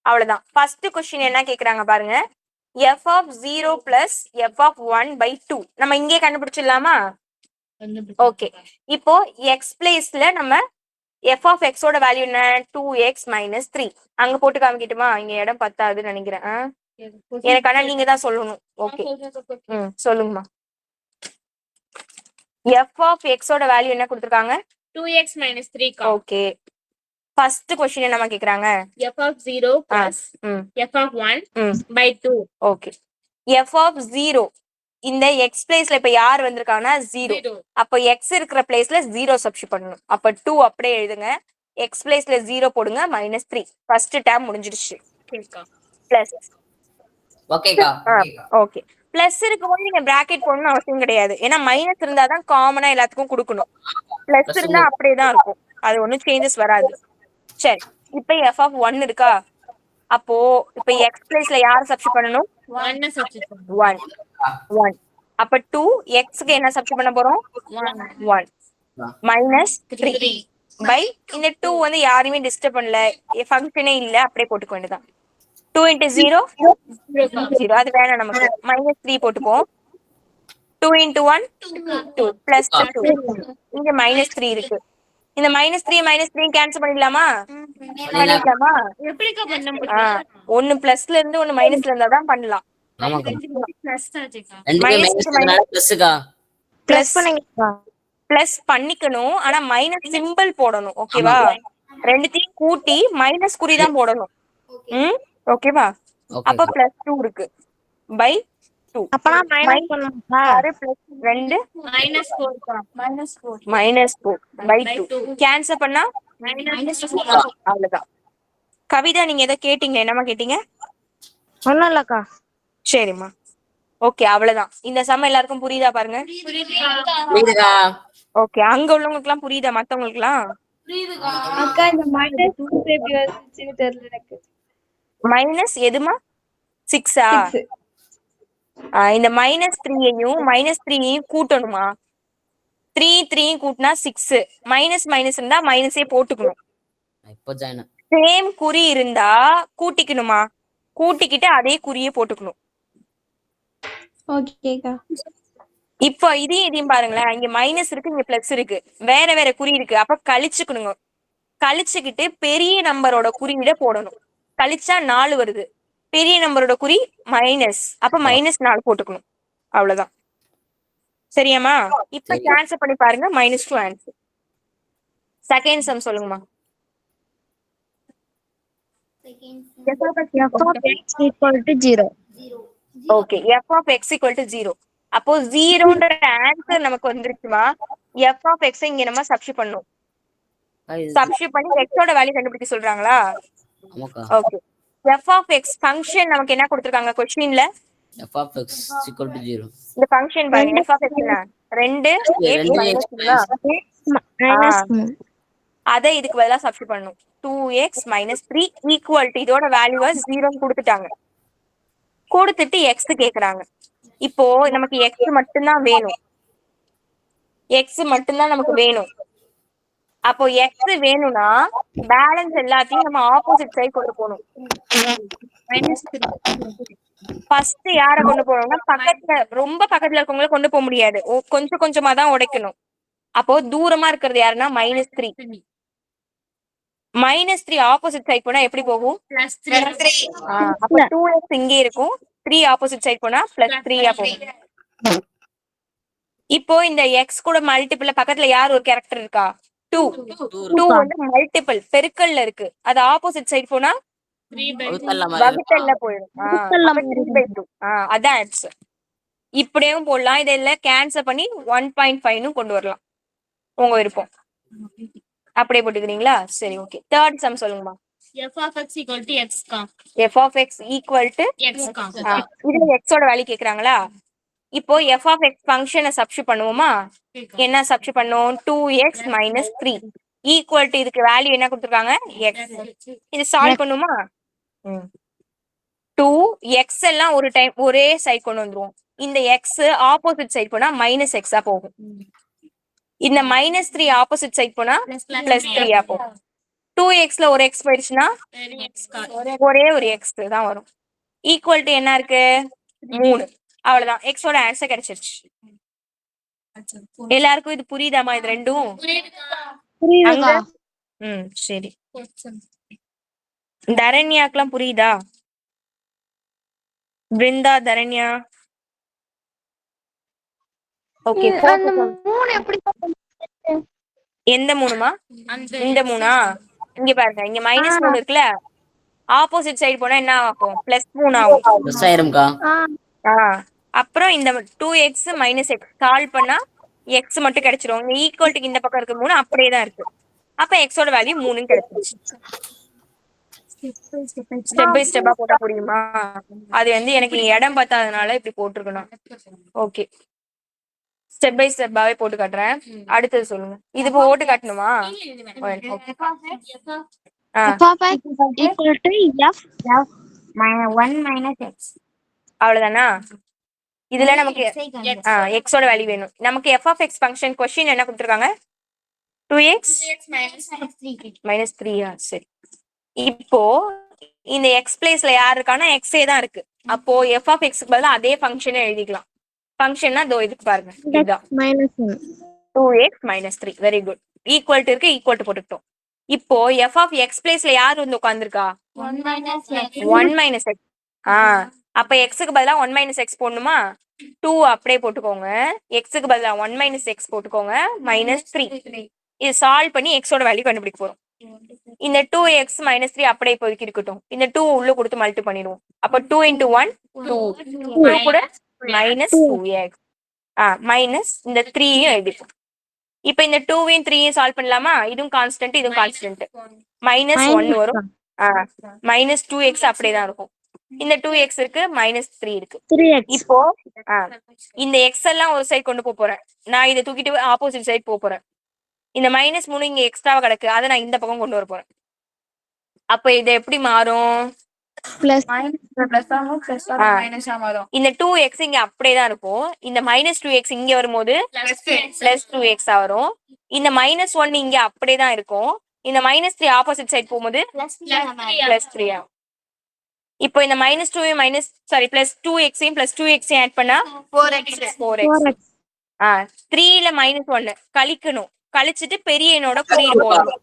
அவ்வளவுதான். ஃபர்ஸ்ட் கொஸ்டின் என்ன கேக்குறாங்க பாருங்க. f of 0 plus f of 1/2 நம்ம இங்கே கண்டுபிடிச்சிடலாமா? ஓகே. இப்போ x பிளேஸ்ல நம்ம f of x ஓட வேல்யூ என்ன? 2x - 3. அங்க போட்டு காமிக்கட்டுமா? இங்க இடம் பத்தாதுன்னு நினைக்கிறேன். எனக்கு ஆனா நீங்க தான் சொல்லணும். ஓகே, சொல்லுங்கம்மா. f of x ஓட வேல்யூ என்ன கொடுத்திருக்காங்க? 2x - 3. ஓகே. ஃபர்ஸ்ட் क्वेश्चन என்னமா கேக்குறாங்க? f of 0 plus f of 1/2. Okay. f of 0 இந்த x பிளேஸ்ல இப்ப யார் வந்திருக்காங்கன்னா 0. அப்ப x இருக்கிற பிளேஸ்ல 0 சப்ஸ்டிட் பண்ணனும். அப்ப 2 அப்படியே எழுதுங்க. x பிளேஸ்ல 0 போடுங்க -3. ஃபர்ஸ்ட் டேர்ம் முடிஞ்சிருச்சு. பிளஸ். ஓகேக்கா. ஓகே. பிளஸ் இருக்கும்போது நீங்க பிராக்கெட் போடணும்னு அவசியம் கிடையாது. ஏன்னா மைனஸ் இருந்தா தான் காமனா எல்லாத்துக்கும் கொடுக்கணும். பிளஸ் இருந்தா அப்படியே தான் இருக்கும். அது ஒண்ணும் சேஞ்சஸ் வராது. சரி, இப்ப f of 1 இருக்கா? அப்போ இப்ப x பிளேஸ்ல யார் சப்ஸ்டிட் பண்ணனும்? 1 சப்ஸ்டிட் பண்ணனும். 1. அப்ப 2 x க்கு என்ன சப்ஸ்டிட் பண்ண போறோம்? 1 -3 பை இந்த 2 வந்து யாரையுமே டிஸ்டர்ப் பண்ணல, ஃபங்க்ஷனே இல்ல, அப்படியே போட்டுக்க வேண்டியதான். 2 × 0 0. அது வேணாம் நமக்கு. -3 போட்டுப்போம். 2 × 1 2 plus 2. இங்க -3 இருக்கு. இந்த -3 கேன்சல் பண்ணிடலாமா? பண்ணிடலாமா? எப்படிக்கா பண்ண முடியும்? ஒன்னு பிளஸ்ல இருந்து ஒன்னு மைனஸ்ல இருந்தா தான் பண்ணலாம். பிளஸ் ஆச்சுக்கா. பிளஸ் பண்ணிக்கணும். ஆனா மைனஸ் சிம்பிள் போடணும். ஓகேவா? ரெண்டுத்தையும் கூட்டி மைனஸ் குறி தான் போடணும். ஓகேவா? அப்ப +2 இருக்கு பை 2. அப்பனா மைனஸ் பண்ணனும்ப்பா. 6 + 2 -4 -4 பை 2 கேன்சல் பண்ணா -4. அவ்வளவுதான். கவிதா, நீங்க எதை கேட்டீங்க? என்னமா கேட்டீங்க? ஒண்ணும் இல்லக்கா. சரிம்மா, ஓகே. அவ்வளவுதான். இந்த சம் எல்லாருக்கும் புரியுதா பாருங்க. புரியுதுக்கா. ஓகே. அங்க உள்ளவங்களுக்கு எல்லாம் புரியுதா? மத்தவங்களுக்கு எல்லாம் அக்கா இந்த மைனஸ் எப்படி வந்துச்சுன்னு தெரியல எனக்கு. மைனஸ் எதுமா? 6ஆ? இந்த -3யையும் -3யையும் கூட்டணுமா? 3 கூட்டினா 6. மைனஸ் இருந்தா மைனஸே போட்டுக்கணும். சேம் குறி இருந்தா கூட்டிக்கணுமா? கூட்டிக்கிட்டு அதே குறியே போட்டுக்கணும். ஓகேக்கா. இப்போ இதையும் பாருங்களேன். இங்க மைனஸ் இருக்கு, இங்க பிளஸ் இருக்கு, வேற வேற குறி இருக்கு. அப்ப கழிச்சுக்கணுங்க. கழிச்சுக்கிட்டு பெரிய நம்பரோட குறியீட போடணும். கழிச்சா 4 வருது. பெரிய நம்பரோட குறி மைனஸ், அப்ப -4 போட்டுக்கணும். அவ்வளவுதான். சரியாம்மா? இப்ப சரி. கேன்சல் பண்ணி பாருங்க, -2 ஆன்சர். செகண்ட் சம் சொல்லுங்கம்மா. Okay, f of x equal to 0. அப்போ 0ன்ற ஆன்சர் நமக்கு வந்துருச்சுமா. f of x இங்க நம்ம சப்ஸ்டிட் பண்ணனும். சப்ஸ்டிட் பண்ணி x ஓட வேல்யூ கண்டுபிடிக்க சொல்றாங்களா? ஆமாக்கா. Okay. f of x function நமக்கு என்ன கொடுத்திருக்காங்க क्वेश्चनல? f of x equal to 0. இந்த ஃபங்க்ஷன் பாருங்க, f of x என்ன? 2x 2x -3. அத இதுக்கு பதிலா சப்ஸ்டிட் பண்ணனும். 2x - 3 ஈக்குவல் டு இதோட வேல்யூவை 0 கொடுத்துட்டாங்க. கொடுத்துட்டு x கேக்குறாங்க. இப்போ நமக்கு x மட்டும் தான் வேணும். x மட்டும் தான் நமக்கு வேணும். அப்போ x வேணும்னா பேலன்ஸ் எல்லாத்தையும் நம்ம ஆப்போசிட் சைடு கொண்டு போகணும். ஃபர்ஸ்ட் யார கொண்டு போறோம்னா பக்கத்துல, ரொம்ப பக்கத்துல இருக்கவங்கள கொண்டு போக முடியாது. கொஞ்சம் கொஞ்சமா தான் உடைக்கணும். அப்போ தூரமா இருக்கிறது யாருன்னா -3. -3 ஆப்போசிட் சைடு போனா எப்படி போகும்? அப்ப 2x இங்கே இருக்கும். 3 ஆப்போசிட் சைடு போனா +3 போகும். இப்போ இந்த x கூட மல்டிபிள் பக்கத்துல யார் ஒரு கேரக்டர் இருக்கா? 2. 2 வந்து மல்டிபிள் பெருக்கல்ல இருக்கு. அது ஆப்போசிட் சைடு போனா வகுத்தல்ல போயிடும். அப்ப 3/2. அதான் ஆன்சர். இப்படியும் போடலாம். இதெல்லாம் கேன்சல் பண்ணி 1.5 கொண்டு வரலாம். உங்க விருப்பம். அப்படியே போட்டுக்கிறீங்களா? சரி, ஓகே. தேர்ட் சம் சொல்லுங்கம்மா. f of x equal to x கா. f of x equal to x கா. இதுல x ஓட வேல்யூ கேக்குறாங்களா? இப்போ f of x ஃபங்க்ஷனை சப்ஸ்டிட் பண்ணுவோமா? என்ன சப்ஸ்டிட் பண்ணுவோம்? 2x - 3 ஈக்குவல் டு இதுக்கு வேல்யூ என்ன கொடுத்திருக்காங்க? x. இது சால்வ் பண்ணுமா? 2x எல்லாம் ஒரு டைம் ஒரே சைடு கொண்டு வந்துருவோம். இந்த x ஆப்போசிட் சைடு போனா -x போகும். இந்த -3 ஆப்போசிட் சைடு போனா +3 போகும். 2xல ஒரு x போயிடுச்சுன்னா ஒரே ஒரு x தான் வரும். ஈக்குவல் டு என்ன இருக்கு? 3. அவ்வளவுதான். x ஓட ஆன்சர் கிடைச்சிருச்சு. எல்லாருக்கும் இது புரியுதாமா? இது ரெண்டும் அங்க? சரி. தரண்யாக்கெல்லாம் புரியுதா? பிருந்தா, தரண்யா. ஓகே. எந்த 3மா? இந்த 3ஆ? இங்க பாருங்க, இங்க -3 இருக்குல்ல, ஆப்போசிட் சைடு போனா என்ன ஆகும்? +3 ஆகும். ப்ளஸ் ஆயிரும்க்கா. அப்புறம் இந்த 2x - x சால்வ் பண்ணா x மட்டும் கிடைச்சிரும். இங்க ஈக்குவல் டு இந்த பக்கம் இருக்க 3 அப்படியே தான் இருக்கு. அப்ப x ஓட வேல்யூ 3 கிடைச்சிருச்சு. ஸ்டெப் பை ஸ்டெப்பா போட்டா புரியுமா? அது வந்து எனக்கு இடம் பார்த்தாதனால இப்படி போட்டிருக்கணும். ஓகே, ஸ்டெப் பை ஸ்டெப்பாவே போட்டு காட்டுறேன். அடுத்தது சொல்லுங்க. இது போட்டு காட்டணுமா? அவ்வளவுதானா? இதுல நமக்கு x ஓட வேல்யூ வேணும். நமக்கு f of x function question என்ன கொடுத்திருக்காங்க? 2x -3. சரி. இப்போ இந்த x பிளேஸ்ல யார் இருக்கானா x தான் இருக்கு. அப்போ f of x க்கு பதிலா அதே ஃபங்க்ஷனை எழுதிக்கலாம். ஃபங்க்ஷன்னா இதோ இதுக்கு பாருங்க, இதுதான் -2x - 3. Very good. Equal to இருக்கு, ஈக்குவல் டு போட்டுட்டோம். இப்போ f of x பிளேஸ்ல யார் வந்து உட்கார்ந்திருக்கா? 1 - x. அப்ப x க்கு பதிலா 1 - x போடணுமா? 2 அப்படியே போட்டுக்கோங்க. x க்கு பதிலா 1 - x போட்டுக்கோங்க. -3. இது சால்வ் பண்ணி x ஓட வேல்யூ கண்டுபிடிக்க போறோம். இந்த 2x - 3 அப்படியே இப்போதைக்கு இருக்கட்டும். இந்த 2 உள்ள கொடுத்து மல்டி பண்ணிடுவோம். அப்ப 2 × 1 2 கூட -2x மைனஸ் இந்த 3யும் எழுதிப்போம். இப்ப இந்த 2வையும் 3யும் சால்வ் பண்ணலாமா? இதுவும் கான்ஸ்டன்ட், இதுவும் கான்ஸ்டன்ட். -1 வரும். -2x அப்படியே தான் இருக்கும். இந்த 2x இருக்கு, -3 இருக்கு. இப்போ இந்த x எல்லாம் ஒரு சைடு கொண்டு போறேன். நான் இதை தூக்கிட்டு ஆப்போசிட் சைடு போறேன். இந்த -3 இங்க எக்ஸ்ட்ராவா கிடக்கு, அதை நான் இந்த பக்கம் கொண்டு வர போறேன். அப்ப இது எப்படி மாறும்? இந்த 2x இங்க அப்படியே தான் இருக்கும். இந்த -2x இங்க வரும்போது +2x வரும். இந்த -1 இங்க அப்படியே தான் இருக்கும். இந்த -3 ஆப்போசிட் சைடு போகும்போது +3 ஆகும். இப்போ இந்த -2 +2x +2x ஆட் பண்ணா 4x. 3ல -1 கழிக்கணும். கழிச்சிட்டு பெரிய எண்ணோட குறியீடு போடணும்.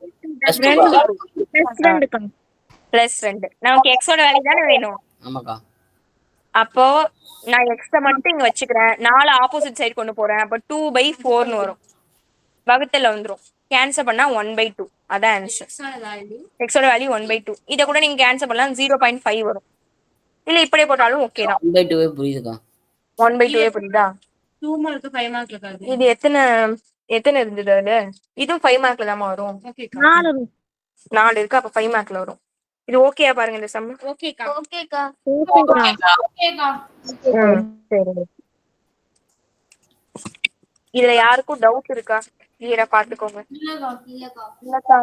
+2. நமக்கு x ஓட வேல்யூ தானே வேணும். ஆமாக்கா. அப்போ நான் எக்ஸ மட்டும் இங்க வச்சுக்கிறேன். 4 ஆப்போசிட் சைடு கொண்டு போறேன். அப்ப 2/4ன்னு வரும். வகுத்தல்ல வந்துரும். கேன்சல் பண்ணா 1/2. அதான் ஆன்சர். எக்ஸோட வேல்யூ 1/2. இத கூட நீங்க கேன்சல் பண்ணலாம் 0.5 வரும். இல்ல இப்படியே போட்டாலும் ஓகே தான். 1/2 புரியுதுக்கா. 1/2 புரியுதா? 2 மார்க் 5 மார்க்ல இருக்காது. இது எத்தனை இருந்தது அதுல? இதுவும் 5 மார்க்ல தான் வரும். 4 இருக்கு. அப்ப 5 மார்க்ல வரும். இது ஓகேயா பாருங்க இந்த சம். ஓகேக்கா. ஓகேக்கா. சரி. இதுல யாருக்கும் டவுட் இருக்கா? கிளியரா பாத்துக்கோங்க. இல்லக்கா.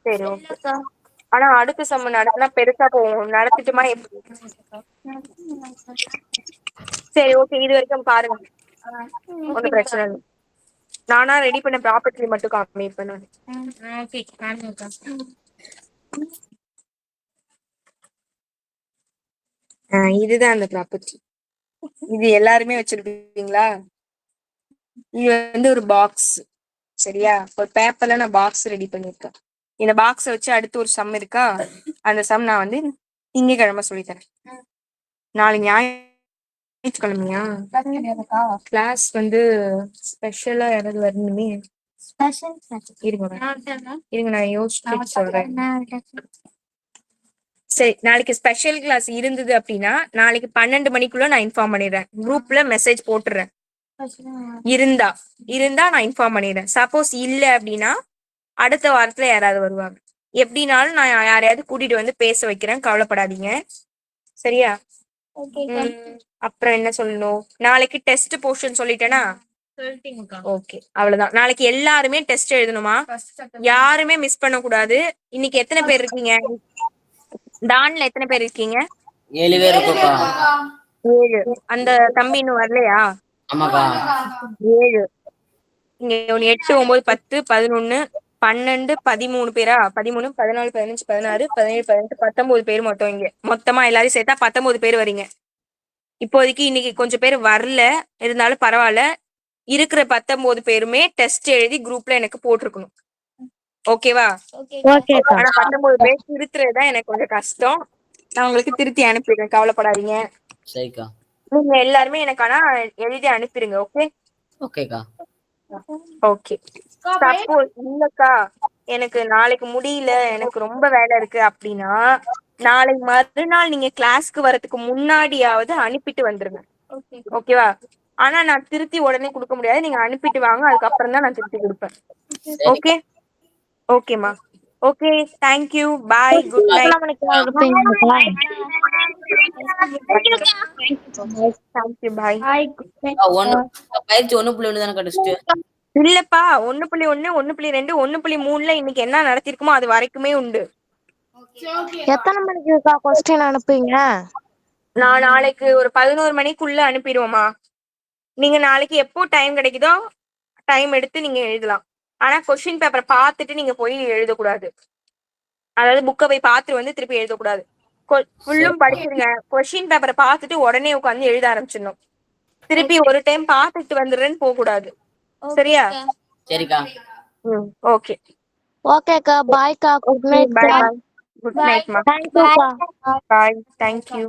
சரி ஓகே. ஆனா அடுத்த சம் நடத்தினா பெருசா போகும். நடத்திட்டுமா எப்படி? சரி ஓகே. இது வரைக்கும் பாருங்க. ஒன்றும் பிரச்சனை இல்லை. நானா ரெடி பண்ண ப்ராப்பர்ட்டி மட்டும் காமிப்பேன் நான். ஓகே காணுங்கக்கா. இதுதான் அந்த ப்ராப்பர்ட்டி. இது எல்லாருமே வச்சிருப்பீங்களா? இது வந்து ஒரு பாக்ஸ். சரியா? ஒரு பேப்பர்ல நான் பாக்ஸ் ரெடி பண்ணிருக்கேன். இந்த பாக்ஸை வச்சு அடுத்து ஒரு சம் இருக்கா? அந்த சம் நான் வந்து திங்கக்கிழமை சொல்லித்தரேன். நாளைக்கு ஞாயிற்றுக்கிழமையா? கிளாஸ் வந்து ஸ்பெஷலா யாராவது வரணுமே. இருங்க நான் யோசிச்சு சொல்றேன். சரி, நாளைக்கு ஸ்பெஷல் கிளாஸ் இருந்தது அப்படின்னா நாளைக்கு 12 மணிக்குள்ள நான் இன்ஃபார்ம் பண்ணிடுறேன். குரூப்ல மெசேஜ் போட்டுறேன். இருந்தா நான் இன்ஃபார்ம் பண்ணிடுறேன். சப்போஸ் இல்ல அப்படின்னா அடுத்த வாரத்துல யாராவது வருவாங்க. எப்படினாலும் நான் யாரையாவது கூட்டிட்டு வந்து பேச வைக்கிறேன். கவலைப்படாதீங்க. சரியா? அப்புறம் என்ன சொல்லணும்? நாளைக்கு டெஸ்ட் போர்ஷன் சொல்லிட்டேனா? சொல்லிட்டீங்கக்கா. ஓகே, அவ்வளவுதான். நாளைக்கு எல்லாருமே டெஸ்ட் எழுதணுமா? யாருமே மிஸ் பண்ண கூடாது. இன்னைக்கு எத்தனை பேர் இருக்கீங்க? டான்ல எத்தனை பேர் இருக்கீங்க? 7 பேர் இருக்கோக்கா. 7. அந்த தம்பி இன்னும் வரலையா? ஆமாக்கா. 7. இங்க 8, 9, 10, 11, 12, 13 பேரா? 13, 14, 15, 16, 17, 18, 19 பேர் மொத்தம். இங்க மொத்தமா எல்லாரும் சேர்த்தா 19 பேர் வரீங்க. இப்போதைக்கு இன்னைக்கு கொஞ்சம் பேர் வரல, இருந்தாலும் பரவாயில்ல. இருக்கிற 19 பேருமே டெஸ்ட் எழுதி குரூப்ல எனக்கு போட்டிருக்கணும். ஓகேவா? ஆனா 19 பேர் திருத்துறதுதான் எனக்கு கொஞ்சம் கஷ்டம். நான் உங்களுக்கு திருத்தி அனுப்பிடுறேன். கவலைப்படாதீங்க. சரிக்கா. நீங்க எல்லாருமே எனக்கு ஆனா எழுதி அனுப்பிடுங்க. ஓகே? ஓகேக்கா. ஓகே. சப்போஸ் இல்லக்கா எனக்கு நாளைக்கு முடியல, எனக்கு ரொம்ப வேலை இருக்கு அப்படின்னா நாளைக்கு மறுநாள் நீங்க கிளாஸ்க்கு வரதுக்கு முன்னாடியாவது அனுப்பிட்டு வந்துருங்க. ஓகேவா? ஆனா நான் திருத்தி உடனே கொடுக்க முடியாது. நீங்க அனுப்பிட்டு வாங்க, அதுக்கப்புறம் தான் நான் திருத்தி கொடுப்பேன். ஓகே? ஓகேமா. Okay, thank you. Bye. Good night. Thank you. Bye. பயிற்சி 1.1 தானே டெஸ்ட்? இல்லப்பா, 1.1, 1.2, 1.3ல இன்னைக்கு என்ன நடத்திருக்குமோ அது வரைக்குமே உண்டு. எத்தனை மணிக்குக்கா கொஸ்டின் அனுப்புவீங்க? நான் நாளைக்கு ஒரு 11 மணிக்குள்ள அனுப்பிடுவோமா? நீங்க நாளைக்கு எப்போ டைம் கிடைக்குதோ டைம் எடுத்து நீங்க எழுதலாம். ஆனா கொஸ்டின் பேப்பரை பார்த்துட்டு நீங்க போய் எழுதக்கூடாது. அதாவது புக்கை போய் பார்த்துட்டு வந்து திருப்பி எழுதக்கூடாது. ஃபுல்லும் படிச்சிருங்க. கொஸ்டின் பேப்பரை பார்த்துட்டு உடனே உட்காந்து எழுத ஆரம்பிச்சிடணும். திருப்பி ஒரு டைம் பார்த்துட்டு வந்துடுறேன்னு போக கூடாது. சரியா? சரிக்கா. ஓகே. ஓகேக்கா. பாய்க்கா. Good night. Bye. Good night மா. தேங்க்யூக்கா. பாய். தேங்க்யூ.